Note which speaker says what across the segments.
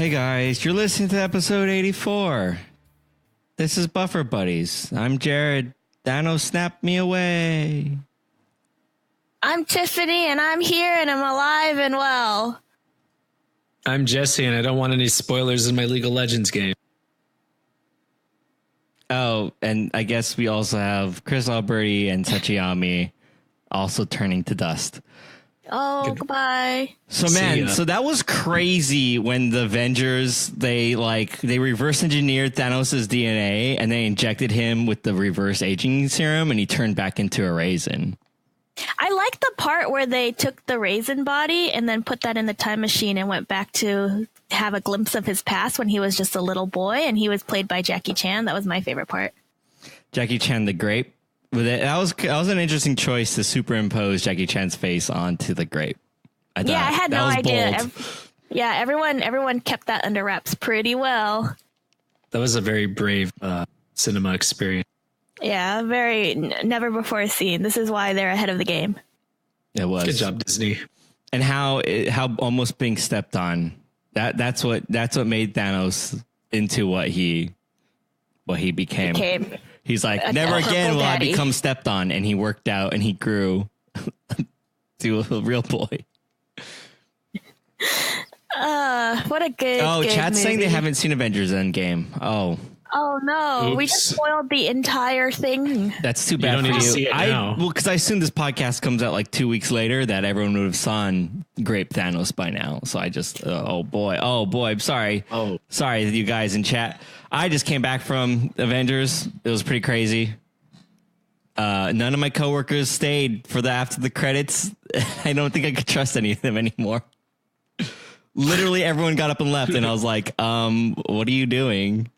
Speaker 1: Hey guys, you're listening to episode 84. This is Buffer Buddies. I'm Jared. Thanos snapped me away.
Speaker 2: I'm Tiffany, and I'm here, and I'm alive and well.
Speaker 3: I'm Jesse, and I don't want any spoilers in my League of Legends game.
Speaker 1: Oh, and I guess we also have Chris Alberti and Sachiyami also turning to dust.
Speaker 2: Oh, goodbye.
Speaker 1: So man, so that was crazy when the Avengers, they reverse engineered Thanos' DNA and they injected him with the reverse aging serum and he turned back into a raisin.
Speaker 2: I like the part where they took the raisin body and then put that in the time machine and went back to have a glimpse of his past when he was just a little boy and he was played by Jackie Chan. That was my favorite part. Jackie
Speaker 1: Chan the Grape. That was an interesting choice to superimpose Jackie Chan's face onto the grape. I
Speaker 2: had no idea. Everyone kept that under wraps pretty well.
Speaker 3: That was a very brave cinema experience.
Speaker 2: Yeah, very never before seen. This is why they're ahead of the game.
Speaker 1: It was.
Speaker 3: Good job, Disney.
Speaker 1: And how almost being stepped on. That's what made Thanos into what he became. He's like, never again will I become stepped on. And he worked out and he grew to a real boy.
Speaker 2: What a good
Speaker 1: chat's
Speaker 2: movie.
Speaker 1: saying they haven't seen Avengers Endgame.
Speaker 2: Oh no,
Speaker 3: Oops.
Speaker 2: We just spoiled the entire thing.
Speaker 1: That's too bad
Speaker 3: you don't
Speaker 1: for
Speaker 3: need
Speaker 1: you.
Speaker 3: to see it now.
Speaker 1: Because I assume this podcast comes out like 2 weeks later that everyone would have seen Grape Thanos by now. So I just, oh boy, I'm sorry. Sorry, you guys in chat. I just came back from Avengers. It was pretty crazy. None of my coworkers stayed for after the credits. I don't think I could trust any of them anymore. Literally everyone got up and left and I was like, what are you doing?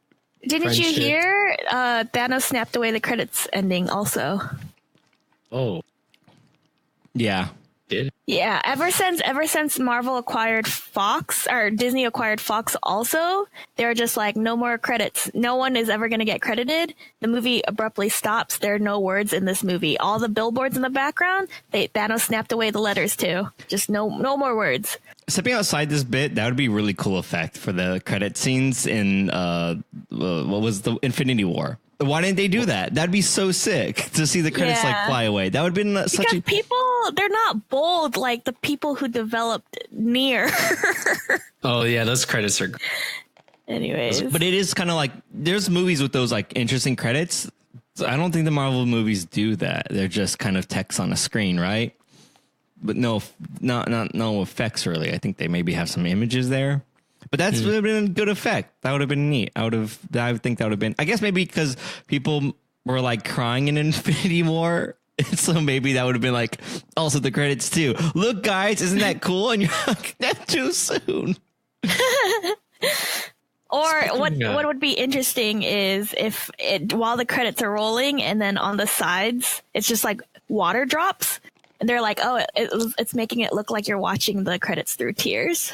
Speaker 2: Didn't you hear Thanos snapped away the credits ending also?
Speaker 3: Oh.
Speaker 1: Yeah.
Speaker 3: Did?
Speaker 2: Yeah, ever since Marvel acquired Fox, or Disney acquired Fox also, they're just like, no more credits. No one is ever going to get credited. The movie abruptly stops. There are no words in this movie. All the billboards in the background, Thanos snapped away the letters too. Just no more words.
Speaker 1: Stepping outside this bit, that would be a really cool effect for the credit scenes in what was the Infinity War. Why didn't they do that? That'd be so sick to see the credits fly away. That would have been such a...
Speaker 2: people, they're not bold like the people who developed Nier.
Speaker 3: Oh yeah, those credits are...
Speaker 2: Anyways.
Speaker 1: But it is kind of like, there's movies with those like interesting credits. So I don't think the Marvel movies do that. They're just kind of text on a screen, right? But no effects really. I think they maybe have some images there. But that's would have been a good effect. That would have been neat. I think that would have been, I guess maybe because people were like crying in Infinity War. So maybe that would have been like also the credits too. Look guys, isn't that cool? And you're like, that's too soon.
Speaker 2: Or what would be interesting is if while the credits are rolling and then on the sides, it's just like water drops. And they're like, oh, it's making it look like you're watching the credits through tears.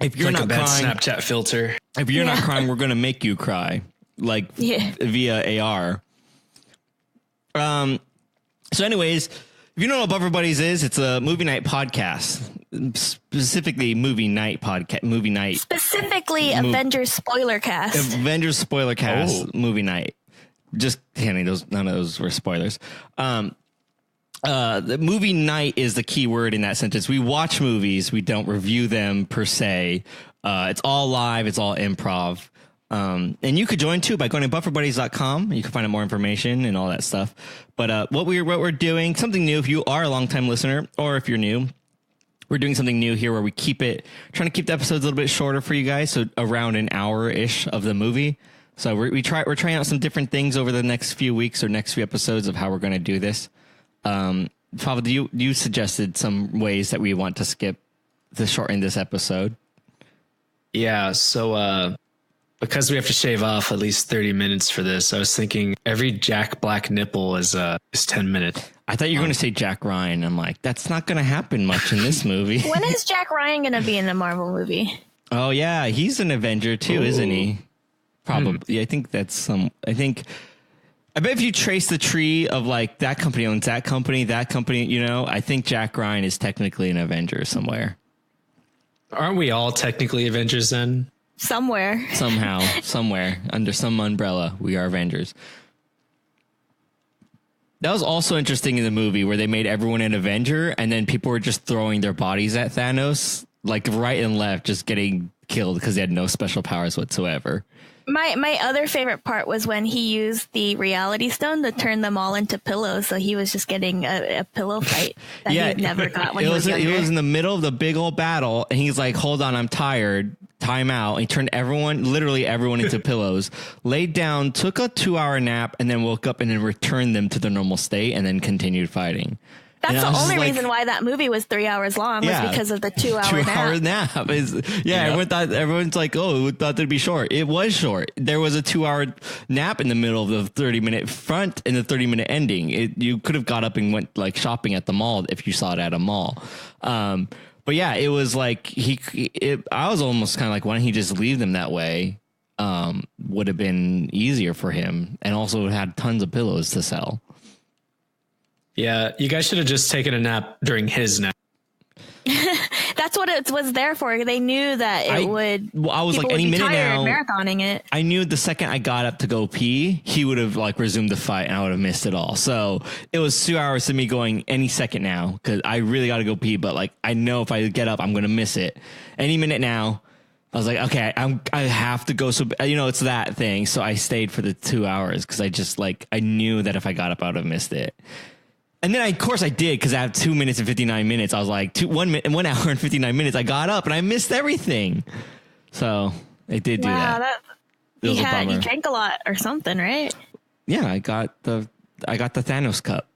Speaker 1: If you're
Speaker 3: like
Speaker 1: not
Speaker 3: a bad
Speaker 1: crying,
Speaker 3: Snapchat filter.
Speaker 1: If you're not crying, we're going to make you cry, like via AR. So anyways, if you don't know what Buffer Buddies is, it's a movie night podcast, specifically movie night podcast, movie night.
Speaker 2: Specifically Avengers spoiler cast.
Speaker 1: Avengers spoiler cast, movie night. Just kidding. None of those were spoilers. The movie night is the key word in that sentence. We watch movies. We don't review them per se. It's all live. It's all improv. And you could join too by going to bufferbuddies.com. You can find out more information and all that stuff. But what we're doing, something new, if you are a longtime listener or if you're new, we're doing something new here where trying to keep the episodes a little bit shorter for you guys. So around an hour-ish of the movie. So we're trying out some different things over the next few weeks or next few episodes of how we're going to do this. Faval, you suggested some ways that we want to shorten this episode.
Speaker 3: Yeah, so because we have to shave off at least 30 minutes for this, I was thinking every Jack Black nipple is 10 minutes.
Speaker 1: I thought you were going to say Jack Ryan. I'm like, that's not going to happen much in this movie.
Speaker 2: When is Jack Ryan going to be in a Marvel movie?
Speaker 1: Oh yeah, he's an Avenger too, isn't he? Probably. I think I bet if you trace the tree of like that company owns that company, I think Jack Ryan is technically an Avenger somewhere.
Speaker 3: Aren't we all technically Avengers then?
Speaker 2: Somewhere.
Speaker 1: Somehow, somewhere, under some umbrella, we are Avengers. That was also interesting in the movie where they made everyone an Avenger and then people were just throwing their bodies at Thanos, like right and left, just getting killed because they had no special powers whatsoever.
Speaker 2: My other favorite part was when he used the reality stone to turn them all into pillows. So he was just getting a pillow fight that he never got when he was younger.
Speaker 1: He was in the middle of the big old battle and he's like, hold on, I'm tired. Time out. And he turned literally everyone into pillows, laid down, took a 2-hour nap, and then woke up and then returned them to their normal state and then continued fighting.
Speaker 2: That's the only reason why that movie was 3 hours long was because of the 2-hour nap.
Speaker 1: Everyone's like, oh, we thought that'd be short. It was short. There was a 2-hour nap in the middle of the 30-minute front and the 30-minute ending. You could have got up and went like shopping at the mall if you saw it at a mall. But yeah, it was like I was almost kind of like, why don't he just leave them that way? Would have been easier for him, and also had tons of pillows to sell.
Speaker 3: Yeah, you guys should have just taken a nap during his nap.
Speaker 2: That's what it was there for. They knew that it would.
Speaker 1: Well, I was like, any minute now,
Speaker 2: marathoning it.
Speaker 1: I knew the second I got up to go pee, he would have like resumed the fight, and I would have missed it all. So it was 2 hours of me going any second now because I really got to go pee. But like, I know if I get up, I'm gonna miss it. Any minute now. I was like, okay, I have to go. So, it's that thing. So I stayed for the 2 hours because I knew that if I got up, I would have missed it. And then, of course, I did because I have 2 minutes and 59 minutes. I was like, 1 hour and 59 minutes. I got up and I missed everything. So I did do that.
Speaker 2: You drank a lot or something, right?
Speaker 1: Yeah, I got the Thanos cup.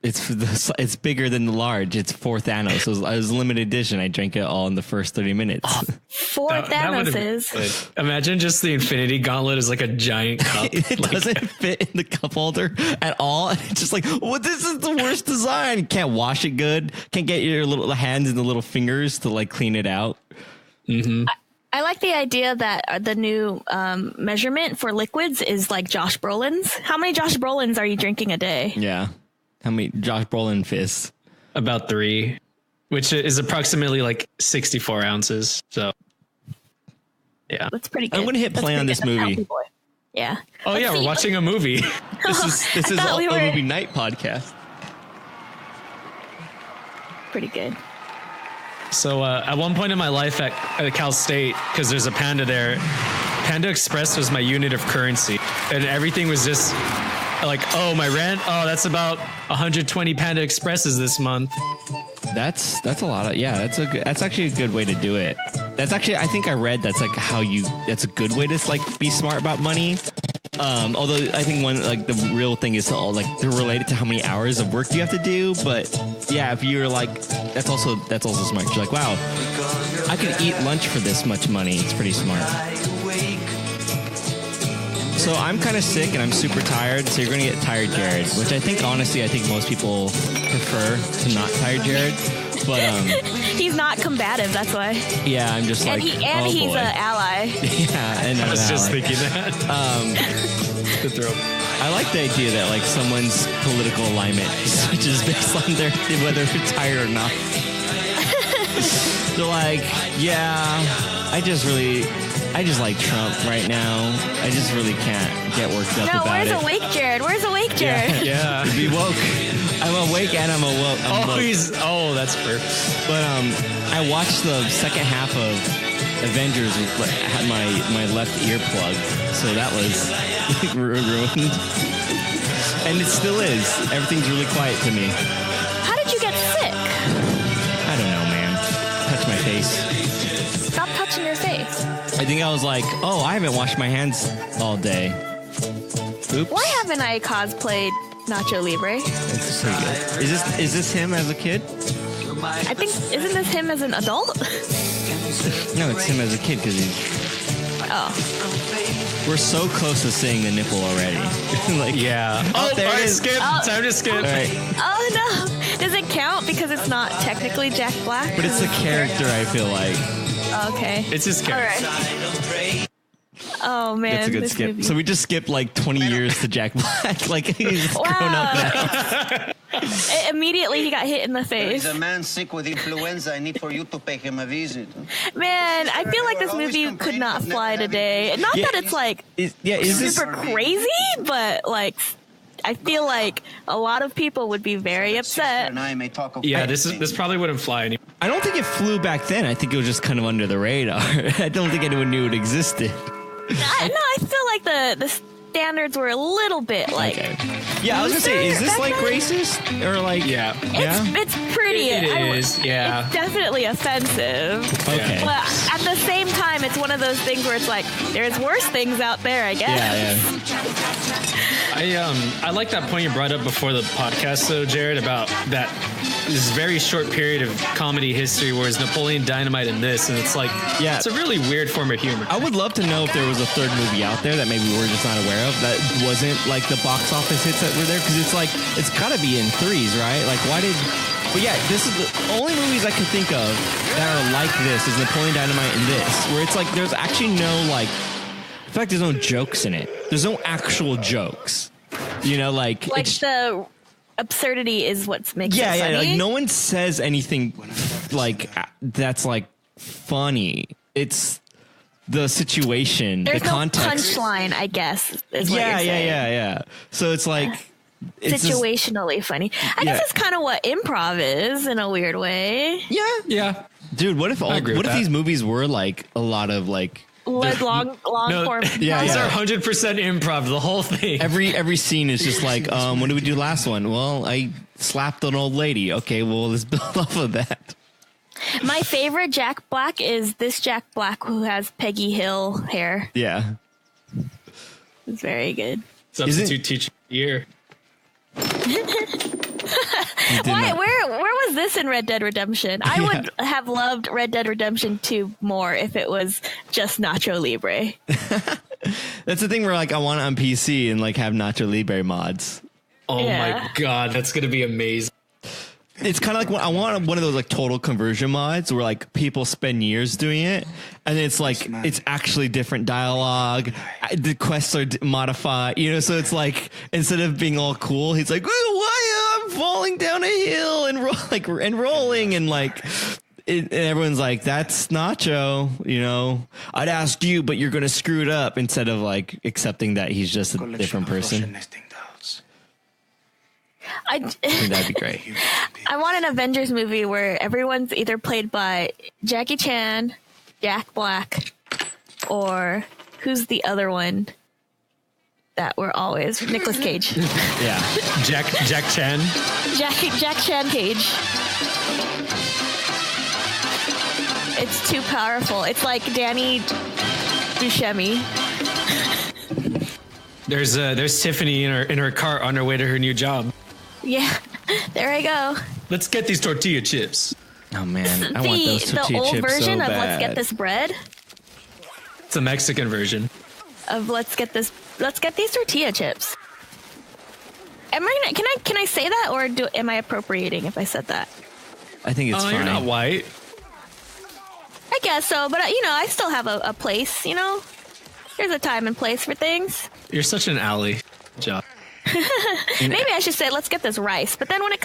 Speaker 1: It's bigger than the large. It's 4 Thanos. It was limited edition. I drank it all in the first 30 minutes.
Speaker 2: 4 Thanoses.
Speaker 3: Imagine just the Infinity Gauntlet is like a giant cup.
Speaker 1: It doesn't fit in the cup holder at all. It's just like, this is the worst design. Can't wash it good. Can't get your little hands and the little fingers to like clean it out.
Speaker 3: Mm-hmm.
Speaker 2: I like the idea that the new measurement for liquids is like Josh Brolin's. How many Josh Brolins are you drinking a day?
Speaker 1: Yeah. How many Josh Brolin fists?
Speaker 3: About 3, which is approximately like 64 ounces. So, yeah.
Speaker 2: That's pretty good.
Speaker 1: I'm going to hit play on this movie.
Speaker 2: Yeah.
Speaker 3: Oh, we're watching a movie.
Speaker 1: This is a movie night podcast.
Speaker 2: Pretty good.
Speaker 3: So at one point in my life at Cal State, because there's a Panda there, Panda Express was my unit of currency. And everything was just like, oh, my rent, that's about 120 Panda Expresses this month.
Speaker 1: That's a lot of, that's actually a good way to do it. That's actually, I think I read that's like that's a good way to like be smart about money. Although I think the real thing is to they're related to how many hours of work you have to do. But yeah, if you're like, that's also smart. You're like, wow, I could eat lunch for this much money. It's pretty smart. So I'm kind of sick and I'm super tired. So you're going to get tired Jared, which I think most people prefer to not tired Jared. But
Speaker 2: he's not combative. That's why.
Speaker 1: Yeah, I'm just
Speaker 2: and he's an ally.
Speaker 1: Yeah, and
Speaker 3: I was just thinking that.
Speaker 1: I like the idea that like someone's political alignment switches based on whether they're tired or not. They're like, I just like Trump right now. I just really can't get worked up about it.
Speaker 2: No, where's awake Jared?
Speaker 3: Yeah.
Speaker 1: Be woke. I'm awake and I'm awoke.
Speaker 3: That's perfect.
Speaker 1: But I watched the second half of Avengers with had my left ear plugged, so that was ruined. And it still is. Everything's really quiet to me.
Speaker 2: How did you get sick?
Speaker 1: I don't know, man. Touch my face.
Speaker 2: Stop touching your face.
Speaker 1: I think I was like, I haven't washed my hands all day. Oops.
Speaker 2: Why haven't I cosplayed Nacho Libre?
Speaker 1: It's pretty good. Is this him as a kid?
Speaker 2: I think, isn't this him as an adult?
Speaker 1: No, it's him as a kid because he's...
Speaker 2: Oh.
Speaker 1: We're so close to seeing the nipple already.
Speaker 3: There it is. Skip. Time to skip.
Speaker 1: All right.
Speaker 2: Oh, no. Does it count because it's not technically Jack Black?
Speaker 1: But it's the character, I feel like.
Speaker 2: Okay.
Speaker 3: It's his character.
Speaker 2: All right. Oh, man.
Speaker 1: That's a good skip. Movie. So we just skipped like 20 years to Jack Black. Like he's grown up now.
Speaker 2: Immediately he got hit in the face.
Speaker 4: There's a man sick with influenza. I need for you to pay him a visit.
Speaker 2: Man, I feel like this movie could not fly today. Not that it's like super crazy, but like I feel like a lot of people would be very upset.
Speaker 3: Yeah, this probably wouldn't fly anymore.
Speaker 1: I don't think it flew back then. I think it was just kind of under the radar. I don't think anyone knew it existed.
Speaker 2: I feel like the standards were a little bit like.
Speaker 1: Okay. Yeah, I was gonna say, is this like racist or like?
Speaker 3: Yeah.
Speaker 2: It's pretty.
Speaker 3: It is. Yeah.
Speaker 2: It's definitely offensive.
Speaker 1: Okay.
Speaker 2: But at the same time, it's one of those things where it's like there's worse things out there, I guess.
Speaker 1: Yeah.
Speaker 3: I like that point you brought up before the podcast, though, Jared, about that this very short period of comedy history, whereas Napoleon Dynamite and this, and it's like, it's a really weird form of humor.
Speaker 1: I would love to know if there was a third movie out there that maybe we're just not aware of that wasn't like the box office hits that were there, because it's like it's got to be in threes, right? Like, why did? But yeah, this is the only movies I can think of that are like this is Napoleon Dynamite and this, where it's like there's actually no like. In fact, there's no jokes in it. There's no actual jokes. You know, like
Speaker 2: the absurdity is what makes it funny.
Speaker 1: Yeah, like no one says anything like that's like funny. It's the situation,
Speaker 2: there's
Speaker 1: the context.
Speaker 2: No punchline, I guess. Is what
Speaker 1: Yeah. So it's like it's
Speaker 2: situationally funny. I guess it's kind of what improv is in a weird way.
Speaker 3: Yeah.
Speaker 1: Dude, what if these movies were like a lot of like
Speaker 2: long form?
Speaker 3: These are 100% improv, the whole thing.
Speaker 1: Every scene is just like, what did we do last one? Well, I slapped an old lady. Okay, well, let's build off of that.
Speaker 2: My favorite Jack Black is this Jack Black who has Peggy Hill hair.
Speaker 1: Yeah.
Speaker 2: It's very good.
Speaker 3: Substitute teacher year.
Speaker 2: Where was this in Red Dead Redemption? I would have loved Red Dead Redemption 2 more if it was just Nacho Libre.
Speaker 1: That's the thing where like I want it on PC and like have Nacho Libre mods.
Speaker 3: Oh my god, that's gonna be amazing.
Speaker 1: It's kind of like I want one of those like total conversion mods where like people spend years doing it, and it's like it's actually different dialogue. The quests are modified, you know. So it's like instead of being all cool, he's like, "Why I'm falling down a hill and rolling and like." And everyone's like, "That's Nacho," you know. I'd ask you, but you're gonna screw it up. Instead of like accepting that he's just a different person. I think that'd be great.
Speaker 2: I want an Avengers movie where everyone's either played by Jackie Chan, Jack Black, or who's the other one that we're always Nicolas Cage.
Speaker 1: Yeah,
Speaker 3: Jack Chan.
Speaker 2: Jack Chan Cage. It's too powerful. It's like Danny Buscemi.
Speaker 3: There's Tiffany in her car on her way to her new job.
Speaker 2: Yeah, there I go.
Speaker 3: Let's get these tortilla chips.
Speaker 1: Oh man, I want those tortilla chips so bad.
Speaker 2: The old version of Let's Get This Bread.
Speaker 3: It's a Mexican version
Speaker 2: of Let's Get these tortilla chips. Can I say that, or am I appropriating if I said that?
Speaker 1: I think it's fine.
Speaker 3: You're not white.
Speaker 2: I guess so, but I still have a place. There's a time and place for things.
Speaker 3: You're such an alley, Job.
Speaker 2: Maybe I should say, let's get this rice. But then when I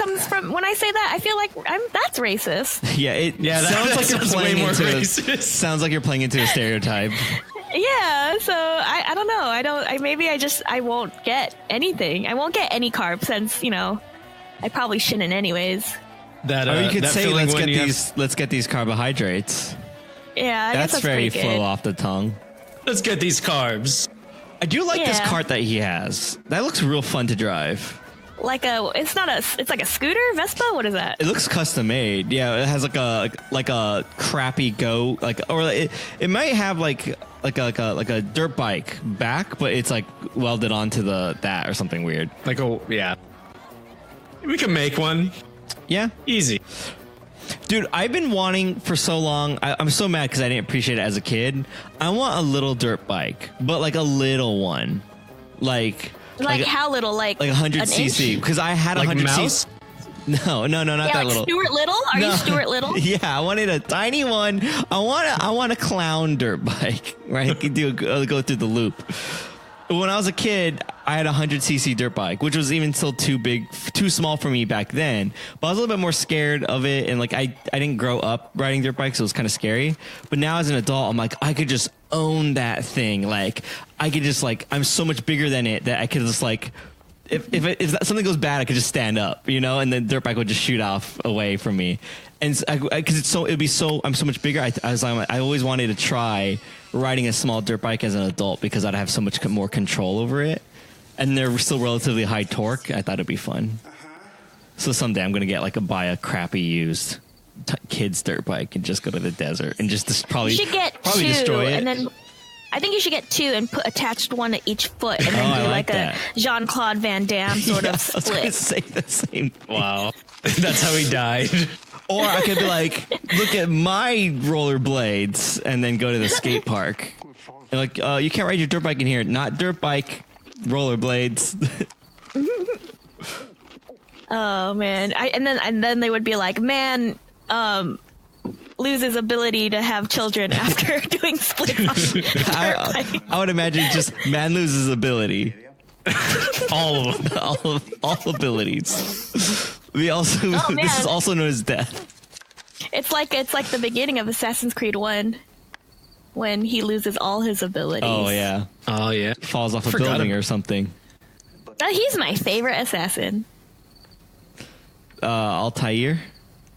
Speaker 2: say that, I feel like that's racist.
Speaker 1: Yeah, sounds like you're playing into sounds like you're playing into a stereotype.
Speaker 2: Yeah, so I don't know. I won't get anything. I won't get any carbs since I probably shouldn't anyways.
Speaker 1: Or you could say let's get these carbohydrates.
Speaker 2: Yeah, I guess
Speaker 1: that's very flow off the tongue.
Speaker 3: Let's get these carbs.
Speaker 1: I do like this cart that he has. That looks real fun to drive.
Speaker 2: It's like a scooter, Vespa. What is that?
Speaker 1: It looks custom made. Yeah, it has like a crappy goat, it might have like a dirt bike back, but it's like welded onto that or something weird.
Speaker 3: We can make one.
Speaker 1: Yeah,
Speaker 3: easy.
Speaker 1: Dude, I've been wanting for so long. I'm so mad because I didn't appreciate it as a kid. I want a little dirt bike, but like a little one, like
Speaker 2: how little, like
Speaker 1: 100 cc. Because I had 100
Speaker 3: cc.
Speaker 1: No, not that little.
Speaker 2: Stuart Little? Are you Stuart Little?
Speaker 1: Yeah, I wanted a tiny one. I want a clown dirt bike, right? Go through the loop. When I was a kid, I had a 100cc dirt bike, which was even still too small for me back then. But I was a little bit more scared of it, and like I didn't grow up riding dirt bikes, so it was kind of scary. But now as an adult, I'm like, I could just own that thing. Like I could just like, I'm so much bigger than it that I could just like, if something goes bad, I could just stand up, you know, and the dirt bike would just shoot off away from me. And because I'm so much bigger. I always wanted to try riding a small dirt bike as an adult because I'd have so much more control over it. And they're still relatively high torque. I thought it'd be fun. So someday I'm going to buy a crappy used kid's dirt bike and just go to the desert and just probably destroy it.
Speaker 2: And then I think you should get 2 and attached one to each foot and then do like a Jean-Claude Van Damme sort of split.
Speaker 1: I was going to say the same thing.
Speaker 3: Wow. That's how he died.
Speaker 1: Or I could be like, look at my rollerblades and then go to the skate park. And like, you can't ride your dirt bike in here. Not dirt bike, rollerblades.
Speaker 2: Oh man! And then they would be like, man, loses ability to have children after doing splits on dirt bike.
Speaker 1: I would imagine just man loses ability. all of them, all abilities. This is also known as death.
Speaker 2: It's like the beginning of Assassin's Creed 1 when he loses all his abilities.
Speaker 1: Oh yeah. Falls off a building or something.
Speaker 2: He's my favorite assassin.
Speaker 1: Altair?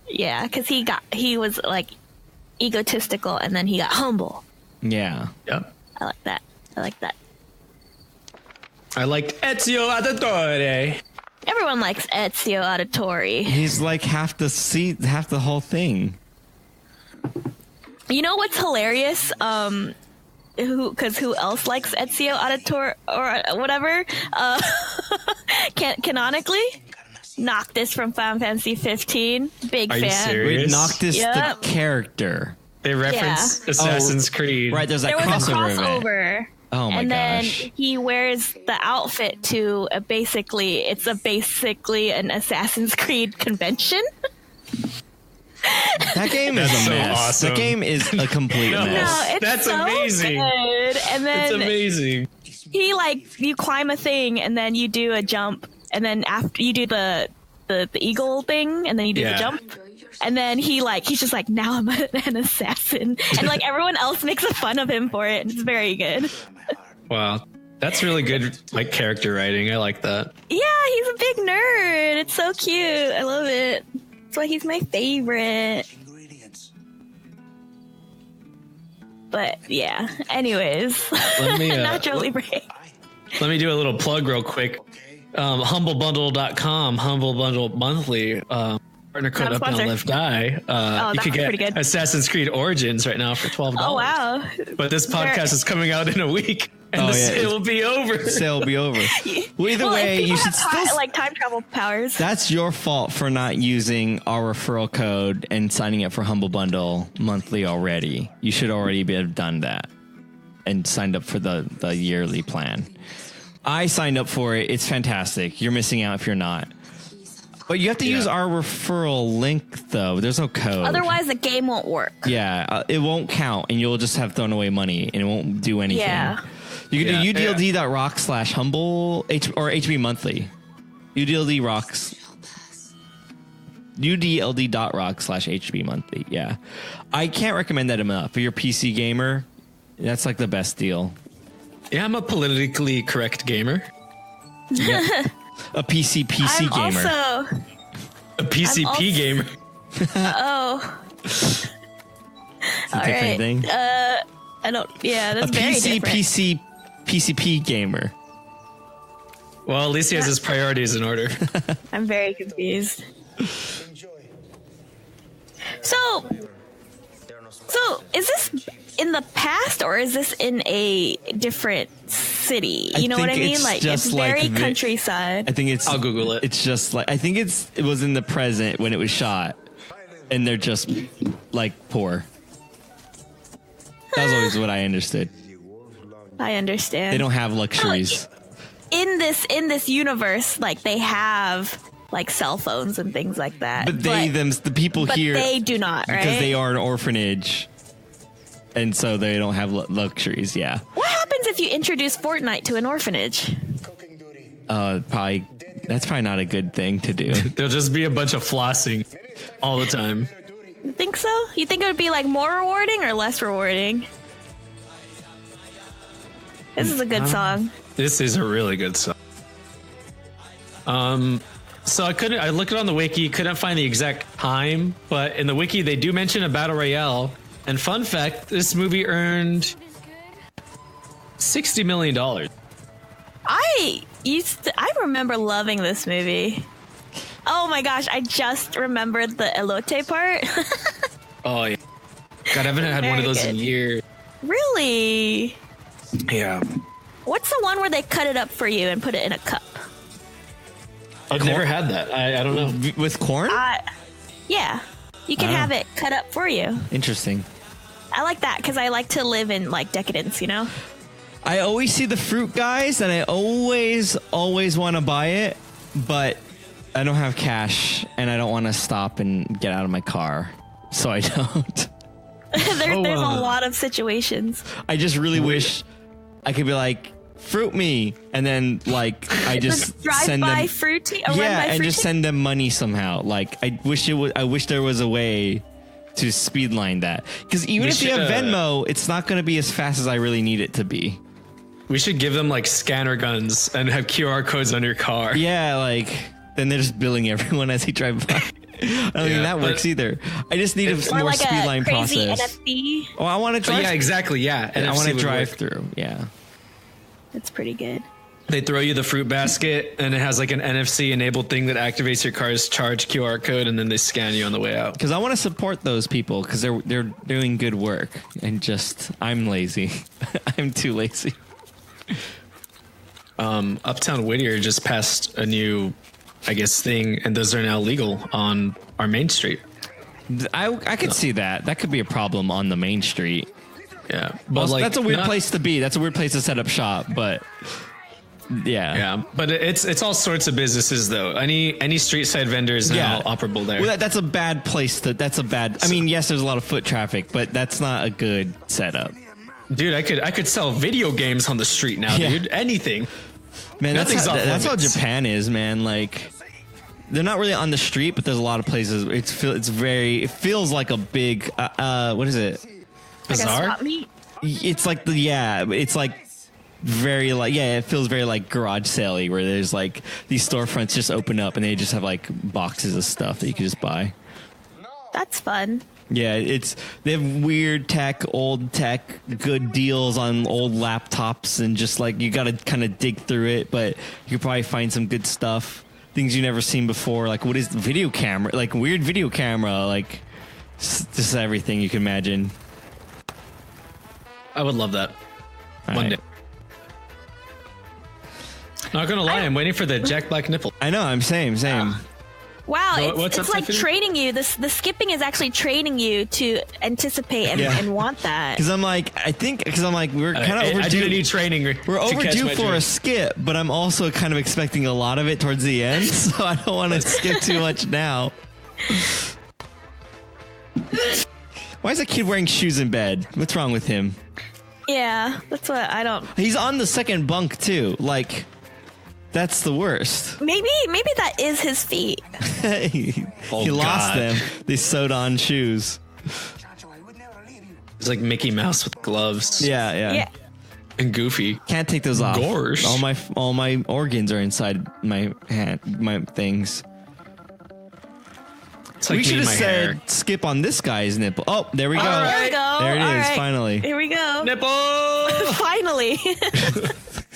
Speaker 2: Yeah, because he was like egotistical and then he got humble.
Speaker 1: Yeah.
Speaker 3: Yep.
Speaker 2: I like that.
Speaker 3: I liked Ezio Auditore.
Speaker 2: Everyone likes Ezio Auditore.
Speaker 1: He's like half the whole thing.
Speaker 2: You know what's hilarious? Who else likes Ezio Auditore or whatever? Canonically, Noctis from Final Fantasy 15. Big
Speaker 3: Are
Speaker 2: fan.
Speaker 3: you serious?
Speaker 1: Wait, Noctis the character.
Speaker 3: They reference Assassin's Creed.
Speaker 1: Right, there was a
Speaker 2: crossover.
Speaker 1: Event. Oh my
Speaker 2: and
Speaker 1: gosh.
Speaker 2: then he wears the outfit to basically an Assassin's Creed convention.
Speaker 1: That game is a mess.
Speaker 3: Awesome.
Speaker 1: That game is a complete mess.
Speaker 2: No, it's so
Speaker 3: amazing.
Speaker 2: Good. And then
Speaker 3: it's amazing.
Speaker 2: He you climb a thing and then you do a jump and then after you do the eagle thing and then you do the jump. And then he's just like, now I'm an assassin. And like everyone else makes fun of him for it. It's very good.
Speaker 3: Wow. That's really good like character writing. I like that.
Speaker 2: Yeah, he's a big nerd. It's so cute. I love it. That's why he's my favorite. But yeah, anyways.
Speaker 3: Let me,
Speaker 2: Nacho Libre.
Speaker 3: Let me do a little plug real quick. HumbleBundle.com, Humble Bundle Monthly, partner code UpDownLeftDie. You could get Assassin's Creed Origins right now for $12.
Speaker 2: Oh, wow.
Speaker 3: But this podcast is coming out in a week. And the sale will be over.
Speaker 1: The sale will be over. Well, either way, you should still
Speaker 2: like time travel powers.
Speaker 1: That's your fault for not using our referral code and signing up for Humble Bundle monthly already. You should already have done that and signed up for the yearly plan. I signed up for it. It's fantastic. You're missing out if you're not. But you have to use our referral link, though. There's no code.
Speaker 2: Otherwise, the game won't work.
Speaker 1: Yeah, it won't count, and you'll just have thrown away money, and it won't do anything.
Speaker 2: Yeah.
Speaker 1: You can do udld.rock/humble or HB monthly. udld.rock/HB monthly. Yeah. I can't recommend that enough. If you're a PC gamer, that's like the best deal.
Speaker 3: Yeah, I'm a politically correct gamer.
Speaker 1: Yep. A PC
Speaker 2: I'm
Speaker 1: gamer.
Speaker 2: Also,
Speaker 3: a PCP gamer.
Speaker 2: Oh.
Speaker 1: All right. Thing.
Speaker 2: I don't. Yeah, that's very different.
Speaker 1: PCP gamer.
Speaker 3: Well, at least he has his priorities in order.
Speaker 2: I'm very confused. So is this in the past or is this in a different city? You know what I mean? Like it's very countryside.
Speaker 1: I think it's.
Speaker 3: I'll Google it.
Speaker 1: It's just like I think it was in the present when it was shot, and they're just like poor. That was always what I understood.
Speaker 2: I understand.
Speaker 1: They don't have luxuries.
Speaker 2: In this universe, like they have like cell phones and things like that.
Speaker 1: But the people here,
Speaker 2: they do not, right?
Speaker 1: Because they are an orphanage, and so they don't have luxuries. Yeah.
Speaker 2: What happens if you introduce Fortnite to an orphanage?
Speaker 1: Probably that's probably not a good thing to do.
Speaker 3: There'll just be a bunch of flossing all the time.
Speaker 2: You think so? You think it would be like more rewarding or less rewarding? This is a good song.
Speaker 3: This is a really good song. So I looked on the wiki, couldn't find the exact time, but in the wiki they do mention a battle royale. And fun fact, this movie earned $60 million.
Speaker 2: I remember loving this movie. Oh my gosh, I just remembered the elote part.
Speaker 3: Oh yeah. God, I haven't had one of those in years.
Speaker 2: Really?
Speaker 3: Yeah.
Speaker 2: What's the one where they cut it up for you and put it in a cup?
Speaker 3: I've never had that. I don't know.
Speaker 1: With corn?
Speaker 2: Yeah. You can have it cut up for you.
Speaker 1: Interesting.
Speaker 2: I like that because I like to live in like decadence, you know?
Speaker 1: I always see the fruit guys, and I always want to buy it, but I don't have cash, and I don't want to stop and get out of my car, so I don't.
Speaker 2: There's a lot of situations.
Speaker 1: I just really wish I could be like, fruit me, and then like I just send them
Speaker 2: fruity.
Speaker 1: And just send them money somehow. Like I wish there was a way to speedline that, because even if you have Venmo, it's not going to be as fast as I really need it to be.
Speaker 3: We should give them like scanner guns and have QR codes on your car.
Speaker 1: Yeah, like then they're just billing everyone as he drives by. I don't think that works either. I just need a more
Speaker 2: like
Speaker 1: speedline
Speaker 2: crazy
Speaker 1: process.
Speaker 2: NFT.
Speaker 1: Oh, I want to drive.
Speaker 3: Yeah, exactly. Yeah,
Speaker 1: and I want to drive through. Yeah,
Speaker 2: that's pretty good.
Speaker 3: They throw you the fruit basket, and it has like an NFC enabled thing that activates your car's charge QR code, and then they scan you on the way out.
Speaker 1: Because I want to support those people because they're doing good work, and just I'm lazy. I'm too lazy.
Speaker 3: Uptown Whittier just passed a new, I guess, thing, and those are now legal on our main street.
Speaker 1: I could see that. That could be a problem on the main street.
Speaker 3: Yeah, but
Speaker 1: well, that's a weird place to be. That's a weird place to set up shop, but. Yeah,
Speaker 3: but it's all sorts of businesses though. Any street side vendors now operable there.
Speaker 1: Well, that's a bad place I mean, yes, there's a lot of foot traffic, but that's not a good setup.
Speaker 3: Dude, I could sell video games on the street now, dude. Anything.
Speaker 1: Man, that's how Japan is, man. Like they're not really on the street, but there's a lot of places. It feels like a big what is it?
Speaker 3: Bazaar?
Speaker 2: Like a swap meet?
Speaker 1: It's like it's like very like it feels very like garage sale-y, where there's like these storefronts just open up and they just have like boxes of stuff that you can just buy.
Speaker 2: That's fun.
Speaker 1: Yeah, they have weird tech, old tech, good deals on old laptops, and just like you got to kind of dig through it, but you could probably find some good stuff, things you've never seen before. Like what is the video camera? Like weird video camera, like just everything you can imagine.
Speaker 3: I would love that. One day. Not gonna lie, I'm waiting for the Jack Black nipple.
Speaker 1: I know, I'm same.
Speaker 2: Wow, it's like training you. The skipping is actually training you to anticipate and want that.
Speaker 1: Because I'm like, we're kind of overdue.
Speaker 3: I do need training.
Speaker 1: We're overdue for a skip, but I'm also kind of expecting a lot of it towards the end, so I don't want to skip too much now. Why is a kid wearing shoes in bed? What's wrong with him?
Speaker 2: Yeah, that's what I don't.
Speaker 1: He's on the second bunk too. Like, that's the worst.
Speaker 2: Maybe that is his feet.
Speaker 1: he lost them. They sewed on shoes.
Speaker 3: It's like Mickey Mouse with gloves.
Speaker 1: Yeah.
Speaker 3: And Goofy.
Speaker 1: Can't take those off.
Speaker 3: Gosh.
Speaker 1: All my organs are inside my hand, my things.
Speaker 3: Like
Speaker 1: we should have said skip on this guy's nipple. Oh, there we go.
Speaker 2: There we go.
Speaker 1: There it is. Right. Finally.
Speaker 2: Here we go.
Speaker 3: Nipple.
Speaker 2: Finally.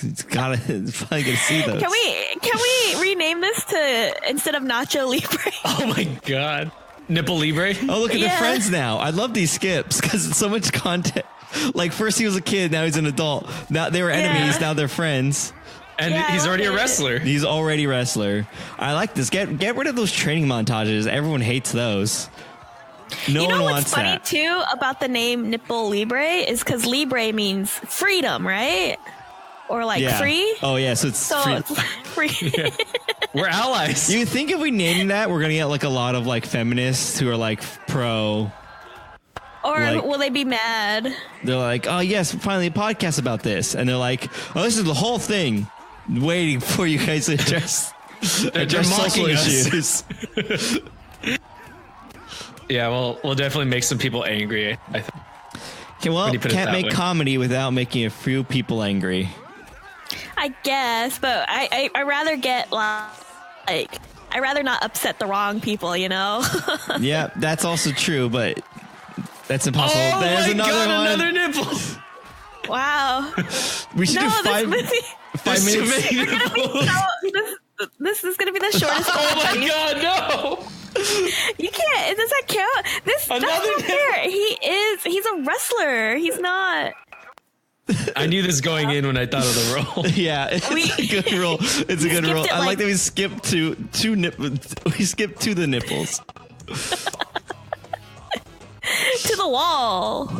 Speaker 1: It's probably gonna see those.
Speaker 2: Can we rename this to, instead of Nacho, Libre?
Speaker 3: Oh my god. Nipple Libre.
Speaker 1: Oh, look at the friends now. I love these skips because it's so much content. Like first he was a kid, now he's an adult. Now they were enemies, now they're friends.
Speaker 3: And he's already a wrestler.
Speaker 1: He's already a wrestler. I like this. Get rid of those training montages. Everyone hates those. No one wants that.
Speaker 2: You know what's funny too about the name Nipple Libre is because Libre means freedom, right? Or like free.
Speaker 1: Oh yeah, so it's
Speaker 2: free.
Speaker 3: Yeah. We're allies.
Speaker 1: You think if we name that, we're gonna get like a lot of like feminists who are like pro.
Speaker 2: Or will they be mad?
Speaker 1: They're like, oh yes, finally a podcast about this, and they're like, oh, this is the whole thing. waiting for you guys to address social
Speaker 3: mocking us.
Speaker 1: issues.
Speaker 3: Yeah, well, we'll definitely make some people angry. I think.
Speaker 1: Okay, well,
Speaker 3: When you put it
Speaker 1: can't
Speaker 3: that
Speaker 1: make
Speaker 3: way.
Speaker 1: comedy without making a few people angry.
Speaker 2: I guess, but I rather get like I rather not upset the wrong people, you know.
Speaker 1: Yeah, that's also true, but that's impossible.
Speaker 3: Oh
Speaker 1: There's
Speaker 3: my
Speaker 1: another
Speaker 3: god,
Speaker 1: one.
Speaker 3: another nipple.
Speaker 2: Wow.
Speaker 1: We should do
Speaker 2: No, this
Speaker 1: five
Speaker 2: movie.
Speaker 1: minutes.
Speaker 3: Too many nipples.
Speaker 2: This is gonna be the shortest.
Speaker 3: Oh my god, no!
Speaker 2: You can't. It doesn't count. This
Speaker 3: Another
Speaker 2: that's not
Speaker 3: nipple.
Speaker 2: fair. He's a wrestler. He's not.
Speaker 3: I knew this going in when I thought of the role.
Speaker 1: Yeah, it's
Speaker 2: We-
Speaker 1: a good rule. It's a good
Speaker 2: skipped
Speaker 1: rule.
Speaker 2: it
Speaker 1: I like
Speaker 2: like-
Speaker 1: that we skipped to two nipples. We skipped to the nipples.
Speaker 2: To the wall.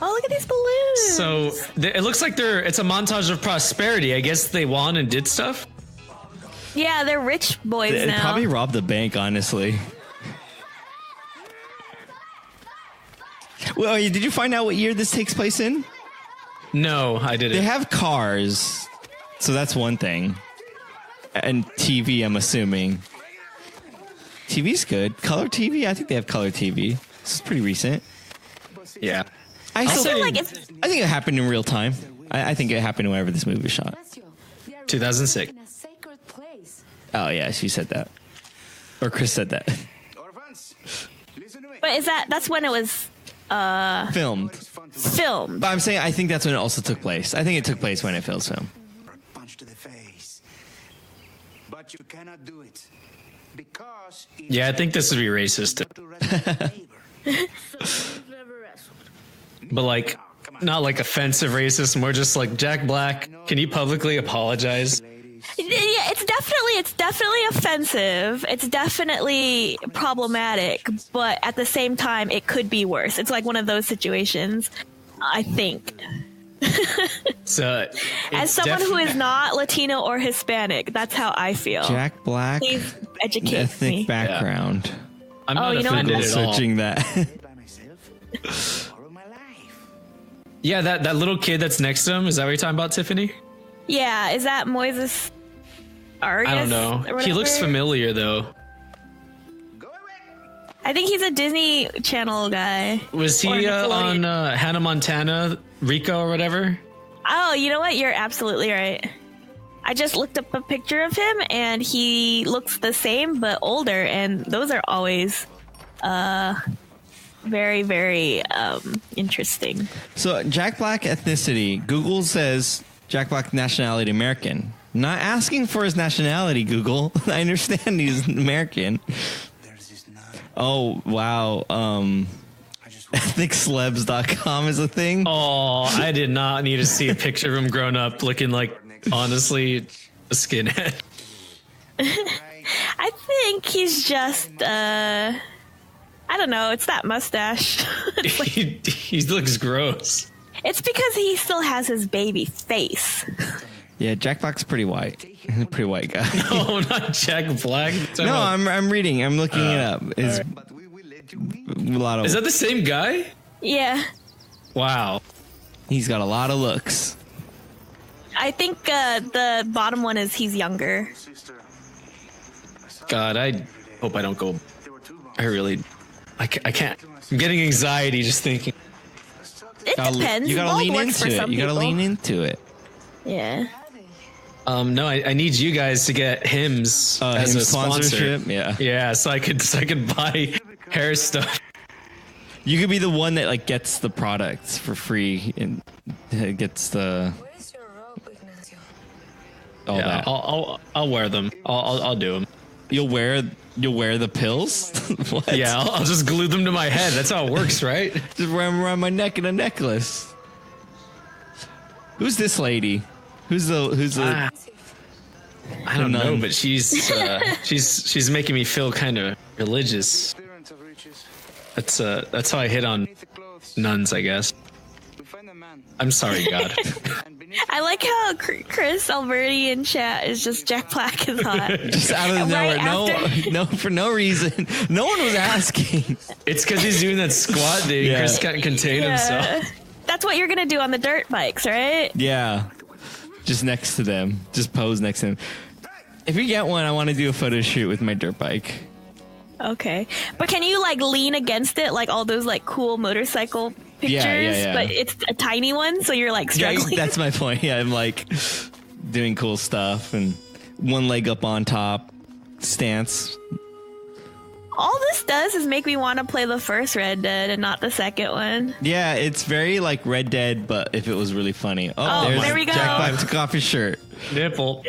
Speaker 2: Oh, look at these balloons.
Speaker 3: So it looks like it's a montage of prosperity. I guess they won and did stuff.
Speaker 2: yeah, they're rich boys
Speaker 1: They
Speaker 2: now.
Speaker 1: probably robbed the bank, honestly. Well, did you find out what year this takes place in?
Speaker 3: No, I didn't.
Speaker 1: They have cars, so that's one thing. And TV, I'm assuming. TV's good. Color TV? I think they have color TV. This is pretty recent.
Speaker 3: Yeah.
Speaker 1: I
Speaker 2: I
Speaker 1: still
Speaker 2: feel like it's
Speaker 1: I think it happened in real time. I think it happened whenever this movie was shot.
Speaker 3: 2006.
Speaker 1: Oh, yeah, she said that. Or Chris said that.
Speaker 2: but that's when it was
Speaker 1: Filmed.
Speaker 2: filmed.
Speaker 1: But I'm saying I think that's when it also took place. I think it took place when it feels film.
Speaker 4: Punch to the face. But you cannot do it. Because
Speaker 3: Yeah, I think this would be racist. But like, not like offensive racist, more just like, Jack Black, can you publicly apologize?
Speaker 2: Yeah, it's definitely offensive. It's definitely problematic, but at the same time, it could be worse. It's like one of those situations, I think.
Speaker 3: So,
Speaker 2: As someone who is not Latino or Hispanic, that's how I feel.
Speaker 1: Jack Black,
Speaker 2: Please educate
Speaker 1: ethnic
Speaker 2: me.
Speaker 1: background.
Speaker 3: I'm
Speaker 2: Oh,
Speaker 3: not
Speaker 2: you know what?
Speaker 3: offended at all.
Speaker 1: Searching that.
Speaker 4: by myself all of my life.
Speaker 3: Yeah, that little kid that's next to him, is that what you're talking about, Tiffany?
Speaker 2: Yeah, is that Moises Arias?
Speaker 3: I don't know.
Speaker 2: or
Speaker 3: He looks
Speaker 2: whatever?
Speaker 3: familiar though.
Speaker 4: Go away.
Speaker 2: I think he's a Disney Channel guy.
Speaker 3: Was
Speaker 2: Or
Speaker 3: he on
Speaker 2: Nickelodeon.
Speaker 3: Hannah Montana, Rico or whatever?
Speaker 2: Oh, you know what? You're absolutely right. I just looked up a picture of him, and he looks the same but older, and those are always very, very interesting.
Speaker 1: So Jack Black ethnicity. Google says Jack Black nationality American. Not asking for his nationality, Google. I understand he's American.
Speaker 4: There's this nun.
Speaker 1: Oh, wow.
Speaker 4: I just want
Speaker 1: Ethniccelebs.com is a thing.
Speaker 3: Oh, I did not need to see a picture of him grown up looking like, honestly, a skinhead.
Speaker 2: I think he's just, I don't know, it's that mustache.
Speaker 3: He looks gross.
Speaker 2: It's because he still has his baby face.
Speaker 1: Yeah, Jack Black's pretty white. He's a pretty white guy.
Speaker 3: Oh, not Jack Black.
Speaker 1: No, I'm reading. I'm looking it up. It's
Speaker 4: but we will let you win.
Speaker 1: a lot of.
Speaker 3: Is that the same guy?
Speaker 2: Yeah.
Speaker 3: Wow.
Speaker 1: He's got a lot of looks.
Speaker 2: I think the bottom one is he's younger.
Speaker 4: Sister,
Speaker 3: God, I hope I don't go.
Speaker 4: they were too wrong.
Speaker 3: I can't. I'm getting anxiety just thinking.
Speaker 2: It depends.
Speaker 1: You gotta
Speaker 2: Bald
Speaker 1: lean
Speaker 2: works
Speaker 1: into
Speaker 2: for
Speaker 1: it.
Speaker 2: some
Speaker 1: You gotta
Speaker 2: people.
Speaker 1: lean into it.
Speaker 2: Yeah.
Speaker 3: No, I need you guys to get hymns as
Speaker 1: Hymns
Speaker 3: a sponsor.
Speaker 1: sponsorship, yeah.
Speaker 3: Yeah, so I could buy hair stuff.
Speaker 1: You could be the one that like gets the products for free and gets the all
Speaker 3: Yeah,
Speaker 1: that.
Speaker 3: I'll wear them. I'll do them.
Speaker 1: You'll wear the pills. What?
Speaker 3: Yeah, I'll just glue them to my head. That's how it works, right?
Speaker 1: Just wear them around my neck in a necklace. Who's this lady? Who's the?
Speaker 3: I don't know,
Speaker 1: nun.
Speaker 3: but she's making me feel kind of religious.
Speaker 4: Appearance of riches.
Speaker 3: That's how I hit on
Speaker 4: Beneath the clothes,
Speaker 3: nuns, I guess.
Speaker 4: we find a man.
Speaker 3: I'm sorry, God.
Speaker 4: And beneath
Speaker 2: I like how Chris Alberti in chat is just Jack Black is hot.
Speaker 1: Just out of
Speaker 2: Right
Speaker 1: nowhere.
Speaker 2: after-
Speaker 1: No, for no reason. No one was asking.
Speaker 3: It's because he's doing that squat thing.
Speaker 1: Yeah.
Speaker 3: Chris can't contain himself.
Speaker 2: That's what you're gonna do on the dirt bikes, right?
Speaker 1: Yeah. just next to them. Just pose next to them. If you get one, I want to do a photo shoot with my dirt bike.
Speaker 2: Okay. But can you like lean against it like all those like cool motorcycle pictures?
Speaker 1: Yeah.
Speaker 2: But it's a tiny one, so you're like struggling.
Speaker 1: Yeah, that's my point. Yeah, I'm like doing cool stuff and one leg up on top stance.
Speaker 2: All this does is make me want to play the first Red Dead and not the second one.
Speaker 1: Yeah, it's very like Red Dead, but if it was really funny.
Speaker 2: Oh, there we go.
Speaker 1: Jack Black took off his shirt.
Speaker 3: Nipple.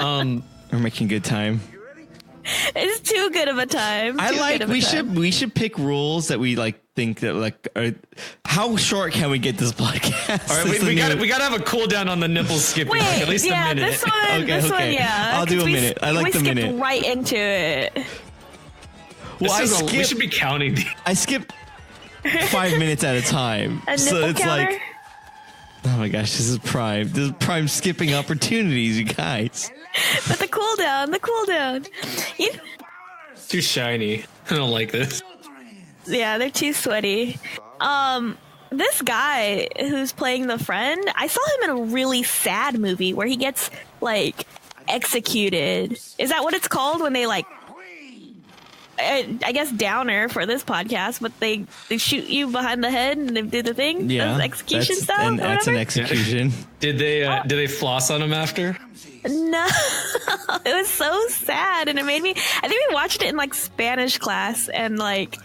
Speaker 1: We're making good time.
Speaker 2: It's too good of a time.
Speaker 1: We should pick rules that we like think that like are, how short can we get this podcast?
Speaker 3: All right, we gotta have a cooldown on the nipple skipping.
Speaker 2: Wait,
Speaker 3: like at least a minute.
Speaker 2: This one,
Speaker 1: Okay.
Speaker 2: yeah.
Speaker 1: I'll do a minute. I like the minute.
Speaker 2: We skipped right into it.
Speaker 1: Well,
Speaker 3: we should be counting.
Speaker 1: I skip 5 minutes at a time.
Speaker 2: A
Speaker 1: so
Speaker 2: nipple
Speaker 1: it's
Speaker 2: counter?
Speaker 1: like, oh my gosh, this is prime. This is prime skipping opportunities, you guys.
Speaker 2: But the cooldown.
Speaker 3: Too shiny. I don't like this.
Speaker 2: Yeah, they're too sweaty. This guy who's playing the friend, I saw him in a really sad movie where he gets like executed. Is that what it's called when they like? I guess downer for this podcast, but they shoot you behind the head and they do the thing.
Speaker 1: Yeah,
Speaker 2: that's execution style.
Speaker 1: And that's an execution.
Speaker 3: Did they floss on him after?
Speaker 2: No, it was so sad, and it made me. I think we watched it in like Spanish class, and like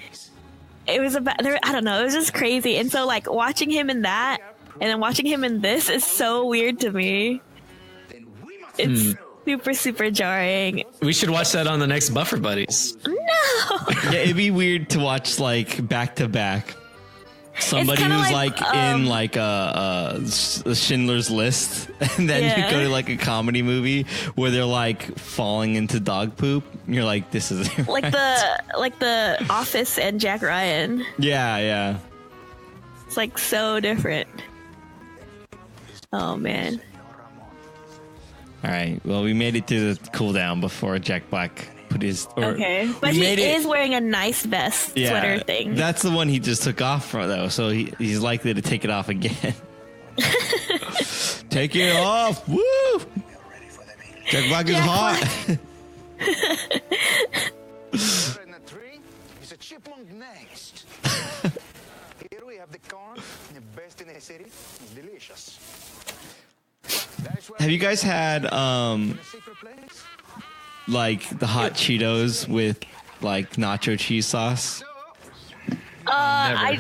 Speaker 2: it was about. I don't know. It was just crazy, and so like watching him in that, and then watching him in this is so weird to me. It's super jarring.
Speaker 3: We should watch that on the next Buffer Buddies.
Speaker 2: No.
Speaker 1: Yeah, it'd be weird to watch like back to back. Somebody who's like in like a Schindler's List, and then you go to like a comedy movie where they're like falling into dog poop. And you're like, this is
Speaker 2: like the Office and Jack Ryan.
Speaker 1: Yeah.
Speaker 2: It's like so different. Oh man.
Speaker 1: All right. Well, we made it to the cooldown before Jack Black put his.
Speaker 2: Okay, but he is wearing a nice vest sweater thing.
Speaker 1: That's the one he just took off from, though, so he's likely to take it off again. Take it off! Woo! Jack Black is hot.
Speaker 4: It's a chipmunk next. Here we have the corn, the best in the city. Delicious.
Speaker 1: Have you guys had like the hot Cheetos with like nacho cheese sauce?
Speaker 2: I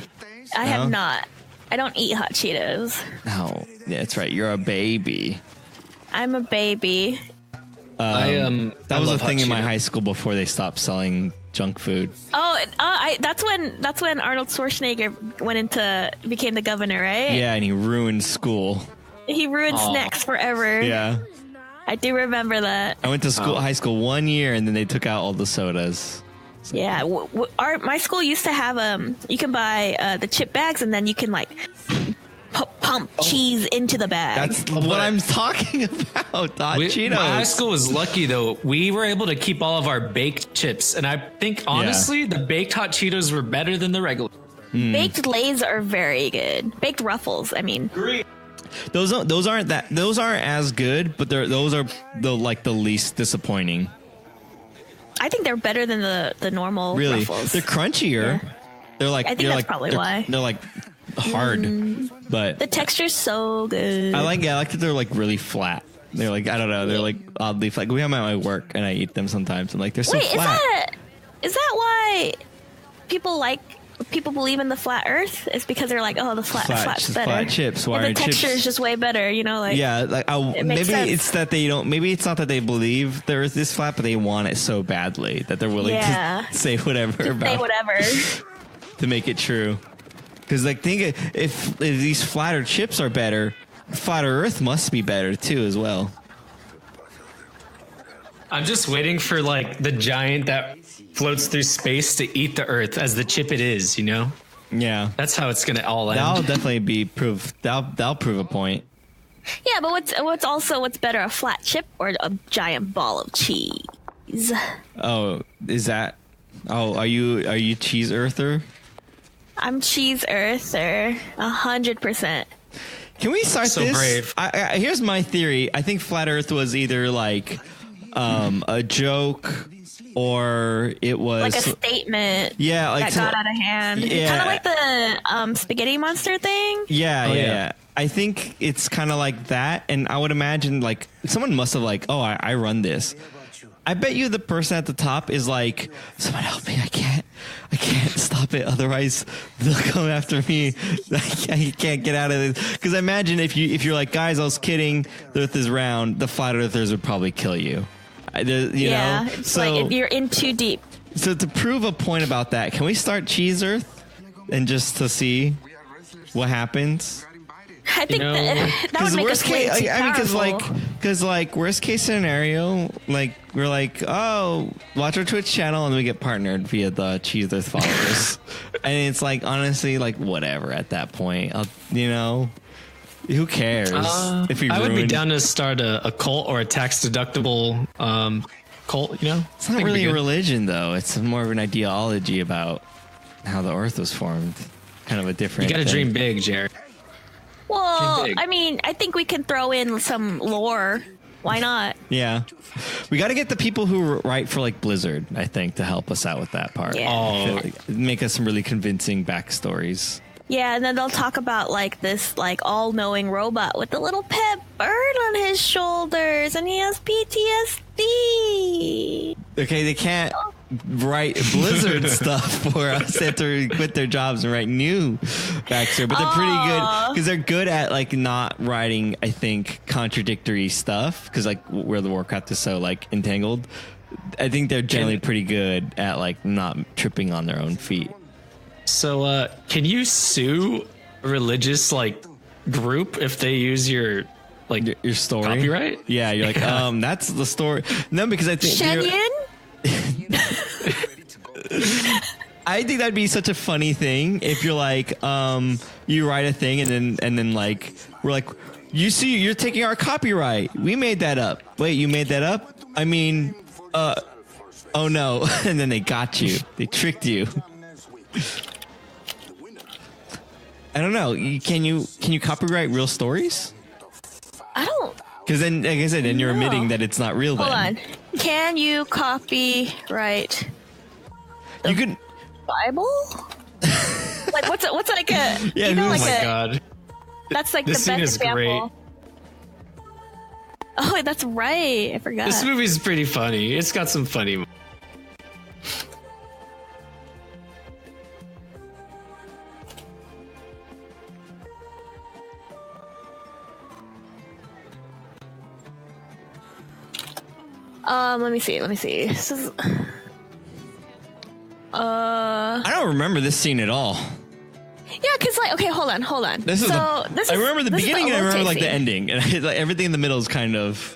Speaker 2: have not. I don't eat hot Cheetos.
Speaker 1: No, yeah, that's right. You're a baby.
Speaker 2: I'm a baby.
Speaker 1: That was a thing in my high school before they stopped selling junk food.
Speaker 2: Oh, that's when Arnold Schwarzenegger became the governor, right?
Speaker 1: Yeah, and he ruined school.
Speaker 2: He ruined snacks forever.
Speaker 1: Yeah.
Speaker 2: I do remember that.
Speaker 1: I went to high school 1 year, and then they took out all the sodas. So.
Speaker 2: Yeah, my school used to have you can buy the chip bags, and then you can like pump cheese into the bag.
Speaker 1: That's what I'm talking about. Hot Cheetos.
Speaker 3: My high school was lucky though. We were able to keep all of our baked chips, and I think honestly, the baked hot Cheetos were better than the regular.
Speaker 2: Baked Lay's are very good. Baked Ruffles, I mean.
Speaker 1: Those aren't as good, but those are the least disappointing.
Speaker 2: I think they're better than the normal
Speaker 1: really.
Speaker 2: Ruffles.
Speaker 1: They're crunchier.
Speaker 2: Yeah.
Speaker 1: They're like
Speaker 2: I think that's probably why.
Speaker 1: They're like hard, but
Speaker 2: the texture's so good.
Speaker 1: I like that they're like really flat. They're like, I don't know, they're like oddly flat. We have them at my work, and I eat them sometimes. I'm like, they're so flat.
Speaker 2: Is that why people believe in the flat Earth? It's because they're like, oh, the flat's better.
Speaker 1: Flat chips. Why
Speaker 2: and the texture is just way better, you know? Like,
Speaker 1: yeah, like maybe it's that they don't. Maybe it's not that they believe the Earth is flat, but they want it so badly that they're willing to say whatever to make it true. Because like, think if these flatter chips are better, flatter Earth must be better too, as well.
Speaker 3: I'm just waiting for like the giant that floats through space to eat the Earth as the chip it is, you know?
Speaker 1: Yeah,
Speaker 3: that's how it's gonna all end.
Speaker 1: That'll definitely be proof. That'll prove a point.
Speaker 2: Yeah, but what's better, a flat chip or a giant ball of cheese?
Speaker 1: Oh, is that? Oh, are you cheese earther?
Speaker 2: I'm cheese earther, 100%.
Speaker 1: Can we start
Speaker 3: So
Speaker 1: this?
Speaker 3: brave.
Speaker 1: Here's my theory. I think flat Earth was either like a joke or it was
Speaker 2: Like a statement.
Speaker 1: Yeah, like
Speaker 2: that got out of hand.
Speaker 1: Yeah.
Speaker 2: Kind of like the spaghetti monster thing.
Speaker 1: Yeah. I think it's kind of like that, and I would imagine like someone must have like, oh, I run this. I bet you the person at the top is like, someone help me! I can't stop it. Otherwise, they'll come after me. I can't get out of this. Because I imagine if you're like, guys, I was kidding. The Earth is round. The flat earthers would probably kill you. You know?
Speaker 2: It's like you're in too deep.
Speaker 1: So to prove a point about that, can we start Cheese Earth and just to see what happens?
Speaker 2: I think that would make us way too powerful.
Speaker 1: Because worst case scenario, like we're like, oh, watch our Twitch channel and we get partnered via the Cheese Earth followers, and it's like honestly like whatever at that point, who cares if we?
Speaker 3: I would be down to start a cult or a tax deductible cult.
Speaker 1: It's not really a religion though; it's more of an ideology about how the Earth was formed. Kind of a different.
Speaker 3: You got to dream big, Jared.
Speaker 2: Well, I mean, I think we can throw in some lore. Why not?
Speaker 1: Yeah. We got to get the people who write for like Blizzard, I think, to help us out with that part.
Speaker 2: Yeah.
Speaker 1: Make us some really convincing backstories.
Speaker 2: Yeah, and then they'll talk about like this like all-knowing robot with a little pet bird on his shoulders, and he has PTSD.
Speaker 1: Okay, they can't write Blizzard stuff for us. They have to quit their jobs and write new backstory, but they're pretty good because they're good at like not writing, I think, contradictory stuff because like World of Warcraft is so like entangled. I think they're generally pretty good at like not tripping on their own feet.
Speaker 3: So, can you sue a religious like group if they use your like
Speaker 1: your story
Speaker 3: copyright?
Speaker 1: Yeah, you're like, that's the story. No, because I think
Speaker 2: Shen.
Speaker 1: I think that'd be such a funny thing if you're like, you write a thing and then like we're like, you see, you're taking our copyright. We made that up. Wait, you made that up? I mean, oh no, and then they got you. They tricked you. I don't know. Can you copyright real stories?
Speaker 2: I don't.
Speaker 1: Because then, like I said, then you're admitting that it's not real.
Speaker 2: Hold on. Can you copyright?
Speaker 1: You could
Speaker 2: Bible? Like what's like a?
Speaker 1: Yeah.
Speaker 2: Like
Speaker 3: God.
Speaker 2: That's like
Speaker 3: This
Speaker 2: the
Speaker 3: scene
Speaker 2: best
Speaker 3: is
Speaker 2: example.
Speaker 3: great.
Speaker 2: Oh, that's right. I forgot.
Speaker 3: This movie's pretty funny. It's got some funny.
Speaker 2: Let me see. This is.
Speaker 1: I don't remember this scene at all.
Speaker 2: Yeah, because like, okay, hold on.
Speaker 1: This is I remember the beginning and I remember like the ending, and like everything in the middle is kind of.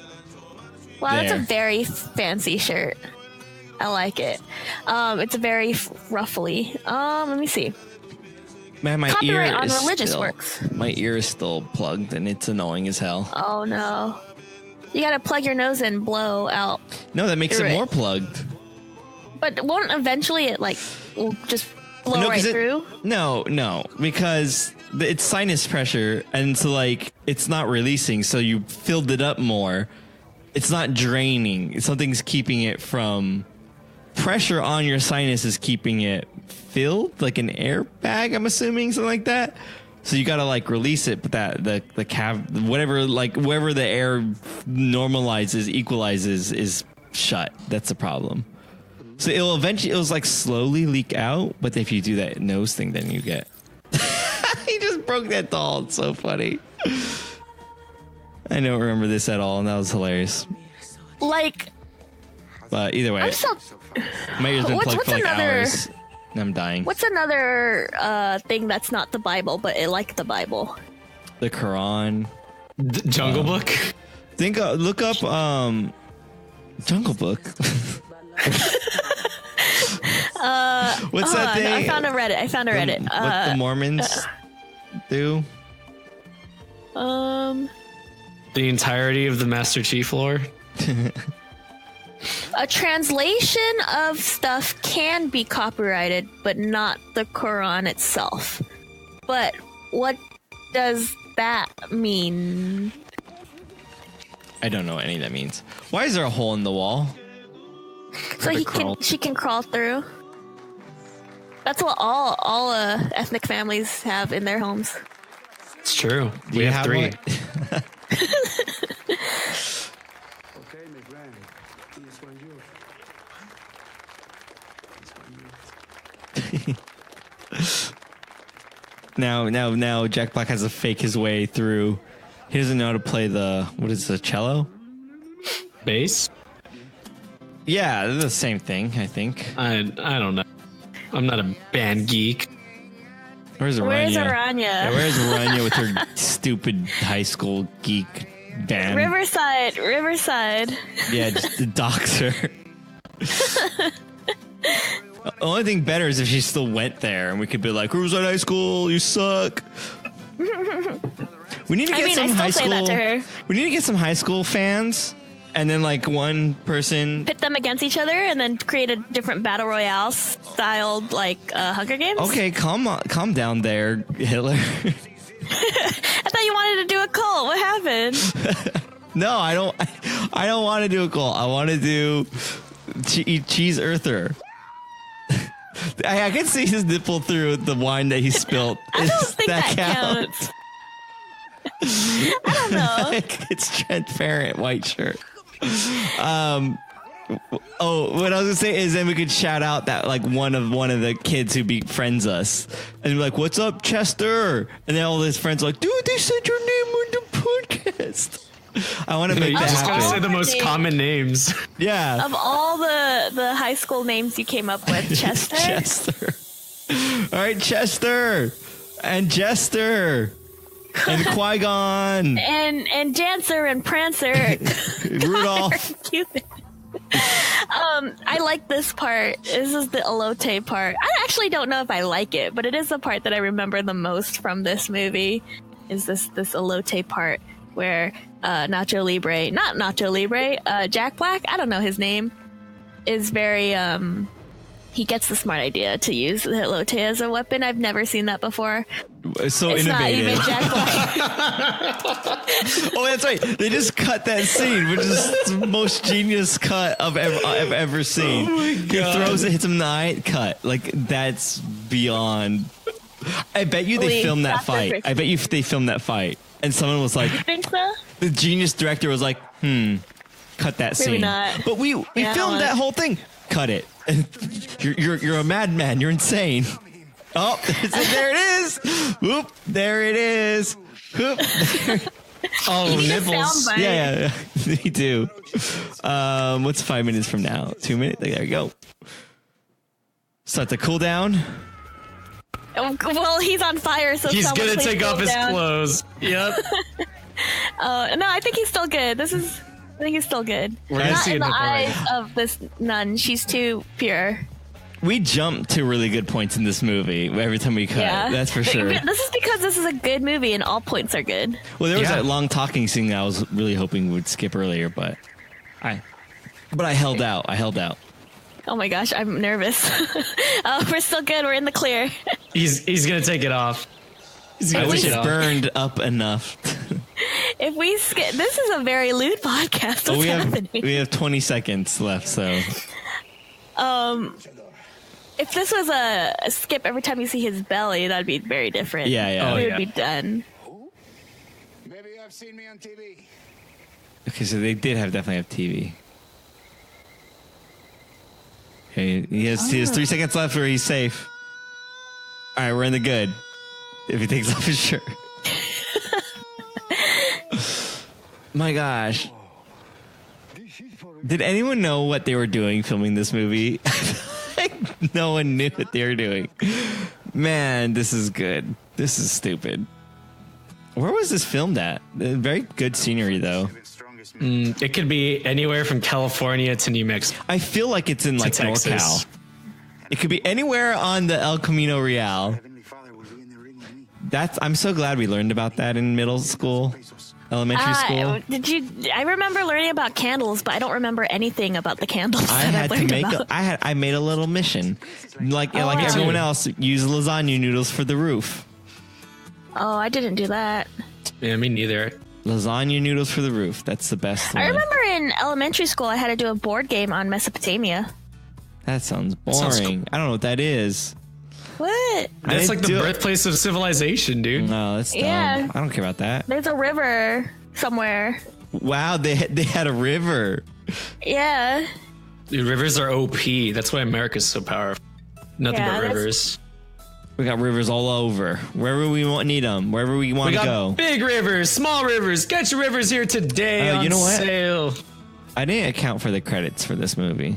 Speaker 2: Wow,
Speaker 1: there.
Speaker 2: that's a very fancy shirt. I like it. It's a very ruffly. Let me see.
Speaker 1: Man, my
Speaker 2: Copyright
Speaker 1: ear
Speaker 2: on
Speaker 1: is
Speaker 2: religious
Speaker 1: still,
Speaker 2: works.
Speaker 1: My ear is still plugged, and it's annoying as hell.
Speaker 2: Oh no. You gotta plug your nose in, blow out.
Speaker 1: No, that makes it more plugged.
Speaker 2: But won't eventually it like will just blow right through?
Speaker 1: No, because it's sinus pressure, and so like it's not releasing, so you filled it up more. It's not draining. Something's keeping it from pressure on your sinus is keeping it filled, like an airbag. I'm assuming something like that. So you gotta like release it, but that the whatever like wherever the air normalizes, equalizes is shut. That's the problem. So it'll like slowly leak out, but if you do that nose thing, then you get. He just broke that doll. It's so funny. I don't remember this at all, and that was hilarious.
Speaker 2: Like,
Speaker 1: but either way, my ear's been plugged for like hours. I'm dying.
Speaker 2: What's another thing that's not the Bible, but it like the Bible?
Speaker 1: The Quran.
Speaker 3: Jungle Book?
Speaker 1: Look up Jungle Book. What's that thing?
Speaker 2: I found a Reddit.
Speaker 1: What the Mormons do?
Speaker 3: The entirety of the Master Chief lore?
Speaker 2: A translation of stuff can be copyrighted, but not the Quran itself. But what does that mean?
Speaker 1: I don't know what any of that means. Why is there a hole in the wall?
Speaker 2: So she can crawl through. That's what all ethnic families have in their homes.
Speaker 3: It's true.
Speaker 1: Do
Speaker 3: We
Speaker 1: you
Speaker 3: have 3.
Speaker 1: one?
Speaker 4: Okay, my friend. This one you.
Speaker 1: Now Jack Black has to fake his way through. He doesn't know how to play the cello?
Speaker 3: Bass?
Speaker 1: Yeah, they're the same thing, I think.
Speaker 3: I don't know. I'm not a band geek.
Speaker 1: Where's Aranya?
Speaker 2: Where's Aranya?
Speaker 1: Yeah, where's Aranya with her stupid high school geek band?
Speaker 2: Riverside.
Speaker 1: Yeah, just the doxer. The only thing better is if she still went there and we could be like, Riverside High School, you suck. We need to get some high school.
Speaker 2: Say that to her.
Speaker 1: We need to get some high school fans, and then like one person
Speaker 2: pit them against each other, and then create a different battle royale styled like Hunger Games.
Speaker 1: Okay, calm down there, Hitler.
Speaker 2: I thought you wanted to do a cult. What happened?
Speaker 1: No, I don't want to do a cult. I want to do cheese earther. I can see his nipple through the wine that he spilled.
Speaker 2: I don't think that counts. I don't know.
Speaker 1: It's transparent white shirt. What I was gonna say is then we could shout out that like one of the kids who befriends us and be like, "What's up, Chester?" And then all his friends are like, "Dude, they said your name on the podcast." I want to make that
Speaker 3: just
Speaker 1: happen.
Speaker 3: gonna say the most common names.
Speaker 1: Yeah.
Speaker 2: Of all the high school names you came up with, Chester.
Speaker 1: Chester. All right, Chester and Jester and Qui-Gon
Speaker 2: and Dancer and Prancer.
Speaker 1: Rudolph.
Speaker 2: I like this part. This is the Elote part. I actually don't know if I like it, but it is the part that I remember the most from this movie. Is this Elote part where not Nacho Libre, Jack Black, I don't know his name, is very he gets the smart idea to use the Elote as a weapon. I've never seen that before.
Speaker 1: So
Speaker 2: it's
Speaker 1: innovative.
Speaker 2: Not even Jack Black.
Speaker 1: Oh, that's right. They just cut that scene, which is the most genius cut I've ever seen.
Speaker 3: Oh my
Speaker 1: He
Speaker 3: God.
Speaker 1: throws it, hits him in the eye, cut. Like, that's beyond. I bet you they filmed that fight. I bet you they filmed that fight. And someone was like,
Speaker 2: You think so?
Speaker 1: the genius director was like, cut that scene.
Speaker 2: Maybe not.
Speaker 1: But we filmed that whole thing. Cut it. You're a madman. You're insane. Oh, there it is. Whoop, there it is. Whoop.
Speaker 3: Oh, nipples.
Speaker 1: Yeah, me too. What's 5 minutes from now? 2 minutes? There you go. Start the cooldown.
Speaker 2: Well, he's on fire, so
Speaker 3: He's
Speaker 2: someone
Speaker 3: gonna
Speaker 2: please
Speaker 3: take
Speaker 2: cool
Speaker 3: off his
Speaker 2: down.
Speaker 3: clothes. Yep.
Speaker 2: No, I think he's still good. I think he's still good.
Speaker 3: We're gonna
Speaker 2: Not
Speaker 3: see
Speaker 2: in
Speaker 3: a
Speaker 2: the
Speaker 3: nipple right
Speaker 2: eyes of this nun. She's too pure.
Speaker 1: We jump to really good points in this movie every time we cut.
Speaker 2: Yeah,
Speaker 1: That's for sure.
Speaker 2: This is because this is a good movie and all points are good.
Speaker 1: Well, there was
Speaker 3: Yeah.
Speaker 1: that long talking scene that I was really hoping would skip earlier, but I held out.
Speaker 2: Oh my gosh, I'm nervous. We're still good. We're in the clear.
Speaker 3: He's gonna take it off. He's
Speaker 1: I
Speaker 3: gonna
Speaker 1: wish
Speaker 3: take
Speaker 1: it
Speaker 3: it off.
Speaker 1: burned up enough.
Speaker 2: If we skip, this is a very lewd podcast. What's happening?
Speaker 1: we have 20 seconds left, so
Speaker 2: If this was a skip every time you see his belly, that'd be very different.
Speaker 1: Yeah.
Speaker 2: We
Speaker 3: Oh,
Speaker 2: would be done.
Speaker 4: Maybe you have seen me on TV.
Speaker 1: okay. So they did definitely have TV. Okay, he has 3 seconds left, where he's safe. All right, we're in the good. If he takes off his shirt. My gosh. Did anyone know what they were doing filming this movie? No one knew what they were doing. Man, this is good. This is stupid. Where was this filmed at? Very good scenery, though.
Speaker 3: It could be anywhere from California to New Mexico.
Speaker 1: I feel like it's in like
Speaker 3: Texas.
Speaker 1: NorCal. It could be anywhere on the El Camino Real.
Speaker 4: Heavenly Father will be in the ring with me.
Speaker 1: I'm so glad we learned about that in middle school, elementary school.
Speaker 2: I remember learning about candles, but I don't remember anything about the candles
Speaker 1: I
Speaker 2: that
Speaker 1: had
Speaker 2: I
Speaker 1: to
Speaker 2: learned
Speaker 1: make.
Speaker 2: about.
Speaker 1: I made a little mission, like
Speaker 2: wow.
Speaker 1: everyone else. Use lasagna noodles for the roof.
Speaker 2: Oh, I didn't do that.
Speaker 3: Yeah, me neither.
Speaker 1: Lasagna noodles for the roof. That's the best one.
Speaker 2: I remember in elementary school I had to do a board game on Mesopotamia.
Speaker 1: That sounds boring.
Speaker 3: Sounds cool.
Speaker 1: I don't know what that is.
Speaker 2: What?
Speaker 3: That's like the birthplace of civilization, dude.
Speaker 1: No, that's dumb.
Speaker 2: Yeah.
Speaker 1: I don't care about that.
Speaker 2: There's a river somewhere.
Speaker 1: Wow, they had a river.
Speaker 2: Yeah.
Speaker 3: Dude, rivers are OP. That's why America's so powerful. Nothing
Speaker 2: Yeah,
Speaker 3: but
Speaker 2: that's-
Speaker 3: rivers.
Speaker 1: We got rivers all over. Wherever we need them. Wherever we want
Speaker 3: We
Speaker 1: to
Speaker 3: got
Speaker 1: go.
Speaker 3: big rivers, small rivers. Get your rivers here today on
Speaker 1: you know what?
Speaker 3: sale.
Speaker 1: I didn't account for the credits for this movie.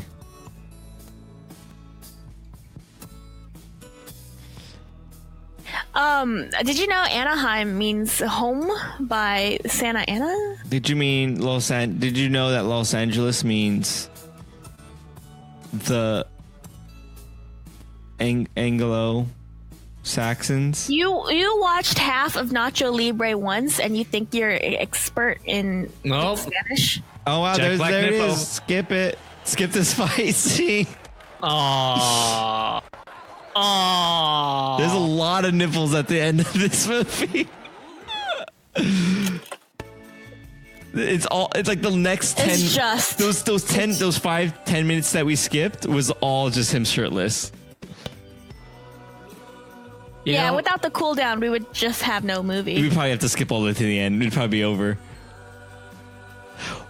Speaker 2: Did you know Anaheim means home by Santa Ana?
Speaker 1: Did you mean Did you know that Los Angeles means the Anglo-Saxons?
Speaker 2: You watched half of Nacho Libre once and you think you're an expert in
Speaker 3: Nope.
Speaker 2: Spanish?
Speaker 1: Oh wow,
Speaker 3: Jack Black
Speaker 1: there it
Speaker 3: Nipple.
Speaker 1: is. Skip it. Skip this fight scene.
Speaker 3: Aww. Aww.
Speaker 1: There's a lot of nipples at the end of this movie. It's like the next 10
Speaker 2: It's just
Speaker 1: those 5-10 minutes that we skipped was all just him shirtless.
Speaker 2: yeah, without the cooldown, we would just have no movie.
Speaker 1: We'd probably have to skip all the way to the end. It'd probably be over.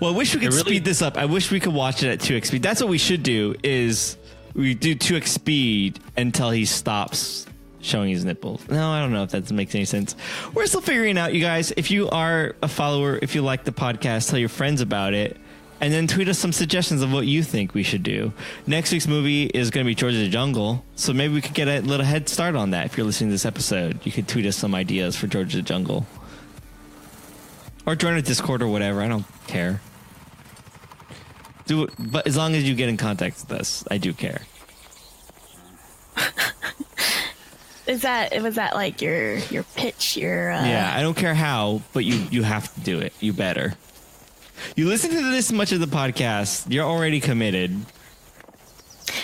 Speaker 1: Well, I wish we could speed this up. I wish we could watch it at 2x speed. That's what we should do is we do 2x speed until he stops showing his nipples. No, I don't know if that makes any sense. We're still figuring it out, you guys. If you are a follower, if you like the podcast, tell your friends about it. And then tweet us some suggestions of what you think we should do. Next week's movie is going to be George of the Jungle. So maybe we could get a little head start on that. If you're listening to this episode, you could tweet us some ideas for George of the Jungle. Or join our Discord or whatever. I don't care. Do it, but as long as you get in contact with us, I do care.
Speaker 2: Was that like your pitch?
Speaker 1: Yeah, I don't care how, but you have to do it. You better. You listen to this much of the podcast, you're already committed.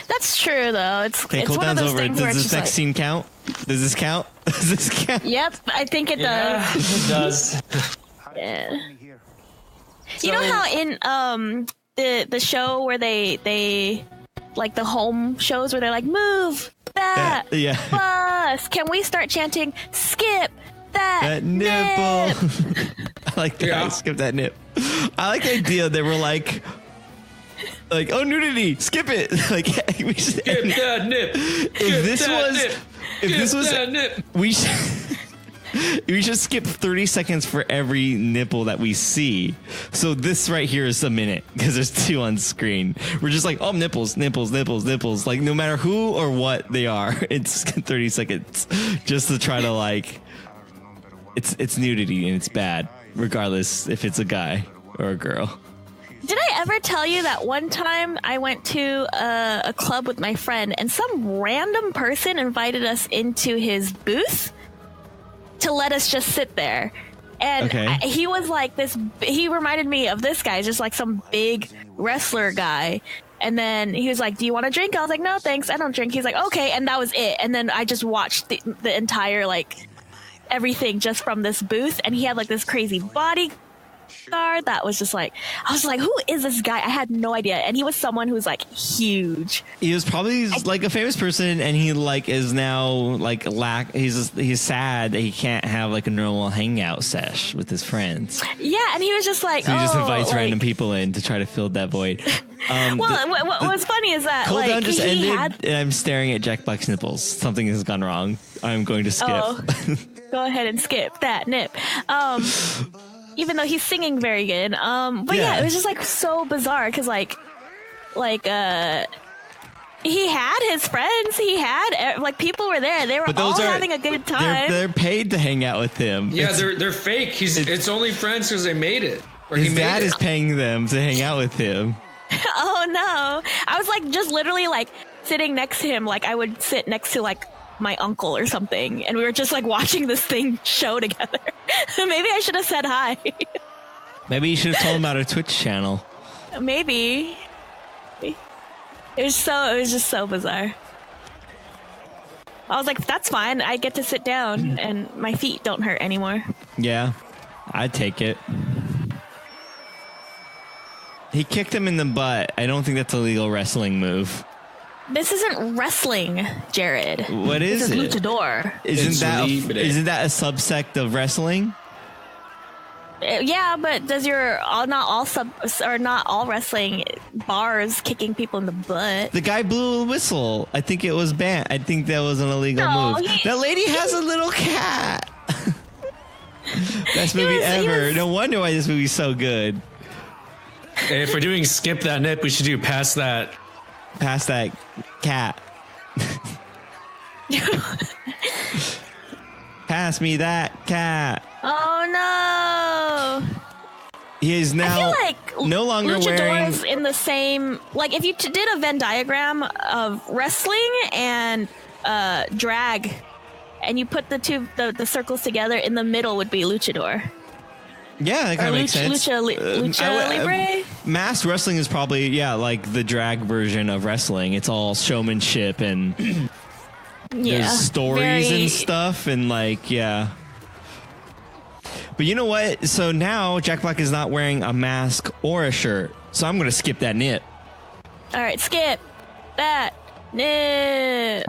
Speaker 2: That's true, though. It's one of
Speaker 1: cooldown's
Speaker 2: those
Speaker 1: over.
Speaker 2: things
Speaker 1: Does
Speaker 2: where it's
Speaker 1: this
Speaker 2: just
Speaker 1: next
Speaker 2: like,
Speaker 1: scene count? Does this count? Does this count?
Speaker 2: Yep, I think it
Speaker 3: Yeah,
Speaker 2: does.
Speaker 3: it does.
Speaker 2: Yeah. You know how in the show where they like the home shows where they're like move that
Speaker 1: Yeah.
Speaker 2: bus, can we start chanting skip that
Speaker 1: Nipple.
Speaker 2: nip?
Speaker 1: I like that.
Speaker 3: Yeah.
Speaker 1: Skip that nip. I like the idea that we're like, oh, nudity, skip it. Like, we should,
Speaker 3: Skip that nip.
Speaker 1: if this was,
Speaker 3: nip.
Speaker 1: we should skip 30 seconds for every nipple that we see. So this right here is a minute because there's 2 on screen. We're just like, oh, nipples. Like no matter who or what they are, it's 30 seconds just to try to like, it's nudity and it's bad, regardless if it's a guy or a girl.
Speaker 2: Did I ever tell you that one time I went to a club with my friend and some random person invited us into his booth to let us just sit there? And
Speaker 1: Okay.
Speaker 2: he was like this, he reminded me of this guy, just like some big wrestler guy. And then he was like, do you want a drink? I was like, no, thanks. I don't drink. He's like, okay. And that was it. And then I just watched the entire, like, everything just from this booth. And he had like this crazy bodyguard that was just like, I was like, who is this guy? I had no idea. And he was someone who's like huge.
Speaker 1: He was probably like a famous person, and he like is now like he's sad that he can't have like a normal hangout sesh with his friends.
Speaker 2: Yeah. And he was just like,
Speaker 1: So he just invites
Speaker 2: like,
Speaker 1: random people in to try to fill that void.
Speaker 2: What's funny is that
Speaker 1: Cooldown
Speaker 2: like
Speaker 1: just
Speaker 2: he
Speaker 1: ended,
Speaker 2: had.
Speaker 1: and I'm staring at Jack Black's nipples. Something has gone wrong. I'm going to skip.
Speaker 2: Oh, go ahead and skip that nip. Even though he's singing very good. But yeah, it was just like so bizarre because like he had his friends. He had like people were there. They were all having a good time.
Speaker 1: They're paid to hang out with him.
Speaker 3: Yeah, they're fake. It's only friends because they made it. Or
Speaker 1: His
Speaker 3: he made
Speaker 1: dad
Speaker 3: it.
Speaker 1: is paying them to hang out with him.
Speaker 2: Oh no! I was like just literally like sitting next to him. Like I would sit next to like my uncle or something, and we were just like watching this thing show together. Maybe I should have said hi.
Speaker 1: Maybe you should have told him about our Twitch channel.
Speaker 2: Maybe. It was just so bizarre. I was like, that's fine. I get to sit down and my feet don't hurt anymore.
Speaker 1: Yeah, I'd take it. He kicked him in the butt. I don't think that's a legal wrestling move.
Speaker 2: This isn't wrestling, Jared.
Speaker 1: What is
Speaker 2: this
Speaker 1: it?
Speaker 2: This is luchador.
Speaker 1: Isn't that a subsect of wrestling?
Speaker 2: Yeah, but does not all wrestling bars kicking people in the butt?
Speaker 1: The guy blew a whistle. I think it was banned. I think that was an illegal move. That lady has a little cat. Best movie ever. No wonder why this movie's so good.
Speaker 3: Hey, if we're doing skip that nip, we should do pass that.
Speaker 1: Pass that cat. Pass me that cat.
Speaker 2: Oh no!
Speaker 1: He is now no longer wearing.
Speaker 2: In the same, like if you did a Venn diagram of wrestling and drag, and you put the circles together, in the middle would be luchador.
Speaker 1: Yeah, that kind of makes sense.
Speaker 2: Lucha Libre?
Speaker 1: Masked wrestling is probably, like the drag version of wrestling. It's all showmanship and there's stories and stuff and But you know what? So now Jack Black is not wearing a mask or a shirt. So I'm going to skip that nip.
Speaker 2: All right, skip that nip.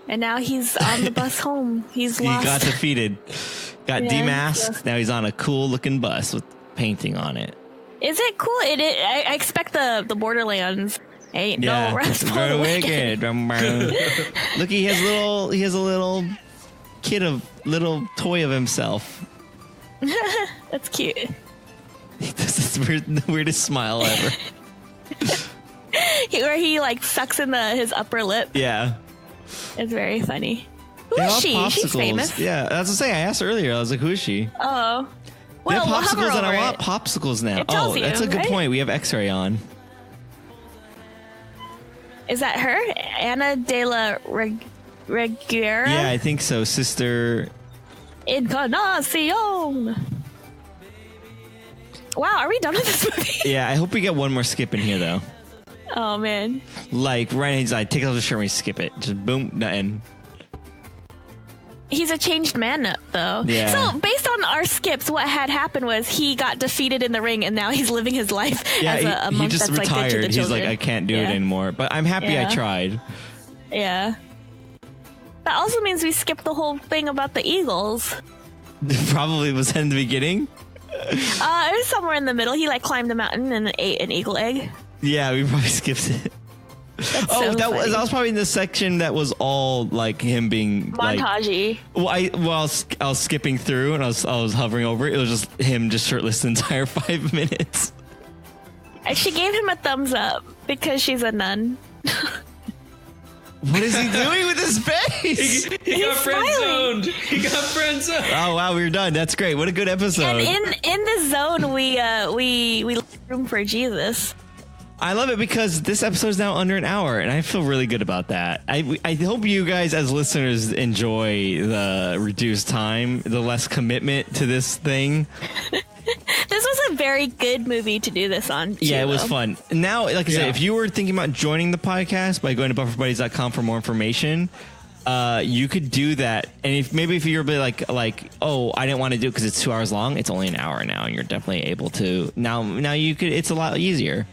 Speaker 2: And now he's on the bus home. He's lost.
Speaker 1: He got defeated. Got demasked. Now he's on a cool looking bus with painting on it.
Speaker 2: Is it cool? I expect the Borderlands. Ain't no rest for the wicked.
Speaker 1: Look, he has a little little toy of himself.
Speaker 2: That's cute.
Speaker 1: He does the weirdest smile ever.
Speaker 2: Where he sucks in his upper lip.
Speaker 1: Yeah.
Speaker 2: It's very funny. Who is she? She's famous.
Speaker 1: Yeah, that's what I'm saying. I asked earlier. I was like, who is she?
Speaker 2: Oh.
Speaker 1: Well, they have popsicles and I want popsicles now. Oh, that's a good point. We have X-ray on.
Speaker 2: Is that her? Ana de la Reguera?
Speaker 1: Yeah, I think so. Sister
Speaker 2: Encarnacion. Wow, are we done with this movie?
Speaker 1: Yeah, I hope we get one more skip in here, though.
Speaker 2: Oh, man.
Speaker 1: Right inside. Take off the shirt and we skip it. Just boom, nothing.
Speaker 2: He's a changed man, though.
Speaker 1: Yeah.
Speaker 2: So, based on our skips, what had happened was he got defeated in the ring, and now he's living his life as a monk
Speaker 1: just
Speaker 2: that's
Speaker 1: retired.
Speaker 2: good to the
Speaker 1: He's
Speaker 2: children.
Speaker 1: like, I can't do it anymore. But I'm happy I tried.
Speaker 2: Yeah. That also means we skipped the whole thing about the eagles.
Speaker 1: Probably was in the beginning.
Speaker 2: It was somewhere in the middle. He climbed a mountain and ate an eagle egg.
Speaker 1: Yeah, we probably skipped it. That was probably in the section that was all him being
Speaker 2: montagey.
Speaker 1: I was skipping through and I was hovering over it. It was just him just shirtless the entire 5 minutes.
Speaker 2: And she gave him a thumbs up because she's a nun.
Speaker 1: What is he doing with his face?
Speaker 3: He got friend zoned. He got friend zoned.
Speaker 1: Oh wow, we're done. That's great. What a good episode.
Speaker 2: And in this zone, we leave room for Jesus.
Speaker 1: I love it because this episode is now under an hour, and I feel really good about that. I hope you guys, as listeners, enjoy the reduced time, the less commitment to this thing.
Speaker 2: This was a very good movie to do this on, too,
Speaker 1: Yeah, it was fun. Now, like I said, if you were thinking about joining the podcast by going to bufferbuddies.com for more information, you could do that. And if you're a bit like, oh, I didn't want to do it because it's 2 hours long, it's only an hour now, and you're definitely able to. Now you could. It's a lot easier.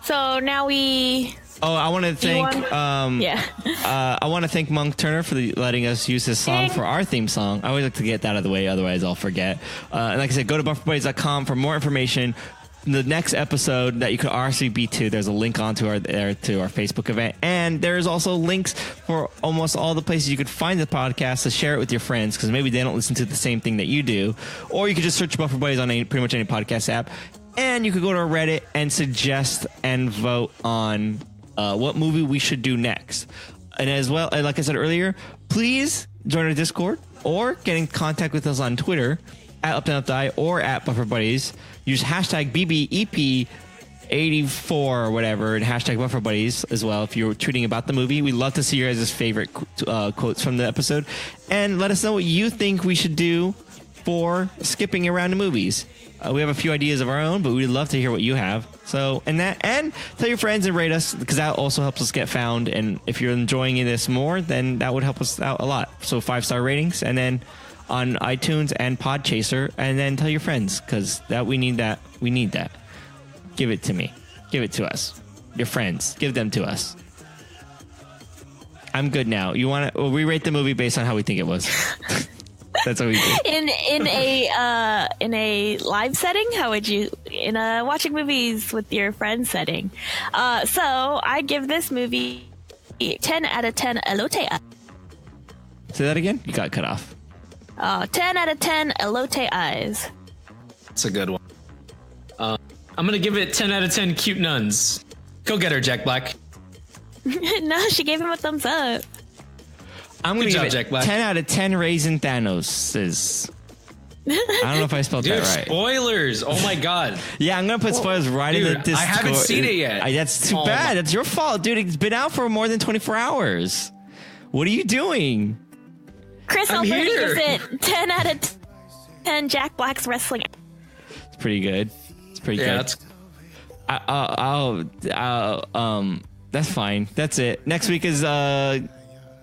Speaker 2: So now we.
Speaker 1: Oh, I want to thank. I want to thank Monk Turner for letting us use his song for our theme song. I always like to get that out of the way, otherwise I'll forget. And like I said, go to bufferbuddies.com for more information. The next episode that you could RSVP to, there's a link onto our Facebook event, and there's also links for almost all the places you could find the podcast to share it with your friends, because maybe they don't listen to the same thing that you do, or you could just search Buffer Buddies on pretty much any podcast app, and you could go to our Reddit and suggest and vote on what movie we should do next. And as well, like I said earlier, please join our Discord or get in contact with us on Twitter at UpDownLeftDie or at Buffer Buddies. Use hashtag BBEP84 or whatever and hashtag Buffer Buddies as well if you're tweeting about the movie. We'd love to see your guys' favorite quotes from the episode. And let us know what you think we should do for skipping around the movies. We have a few ideas of our own, but we'd love to hear what you have. So, and tell your friends and rate us, because that also helps us get found. And if you're enjoying this more, then that would help us out a lot. So 5-star ratings, and then on iTunes and Podchaser, and then tell your friends, because we need that. We need that. Give it to me. Give it to us. Your friends. Give them to us. I'm good now. You want to? We rate the movie based on how we think it was. That's what we do.
Speaker 2: In a live setting, how would you in a watching movies with your friends setting? So I give this movie 10 out of 10 Elote.
Speaker 1: Say that again. You got cut off.
Speaker 2: 10 out of 10 Elote eyes.
Speaker 3: That's a good one. I'm gonna give it 10 out of 10 cute nuns. Go get her, Jack Black.
Speaker 2: No, she gave him a thumbs up.
Speaker 1: I'm going to give it 10 out of 10 Raisin Thanoses. I don't know if I spelled that right.
Speaker 3: Spoilers. Oh my God.
Speaker 1: Yeah, I'm going to put spoilers right in the Discord.
Speaker 3: I haven't seen it yet.
Speaker 1: That's too bad. That's your fault, dude. It's been out for more than 24 hours. What are you doing?
Speaker 2: Chris Alberti gives it 10 out of 10 Jack Black's wrestling.
Speaker 1: It's pretty good. It's pretty good. That's fine. That's it. Next week is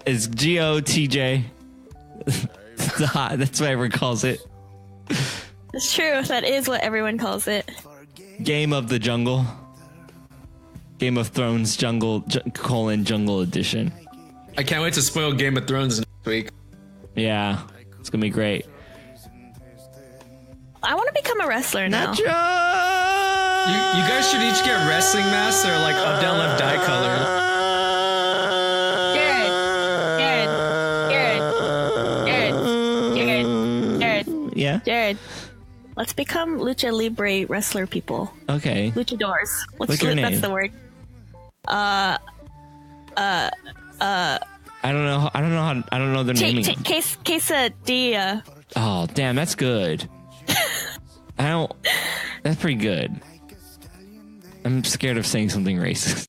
Speaker 1: GOTJ. That's what everyone calls it.
Speaker 2: It's true. That is what everyone calls it.
Speaker 1: Game of the Jungle. Game of Thrones Jungle Jungle Edition.
Speaker 3: I can't wait to spoil Game of Thrones next week.
Speaker 1: Yeah, it's gonna be great.
Speaker 2: I want to become a wrestler now.
Speaker 1: Nacho!
Speaker 3: You guys should each get wrestling masks that are like UpDownLeftDie color.
Speaker 1: Yeah.
Speaker 2: Jared, let's become lucha libre wrestler people.
Speaker 1: Okay.
Speaker 2: Luchadors.
Speaker 1: What's your name?
Speaker 2: That's the word.
Speaker 1: I don't know. I don't know the naming.
Speaker 2: Quesadilla.
Speaker 1: Oh, damn, that's good. That's pretty good. I'm scared of saying something racist.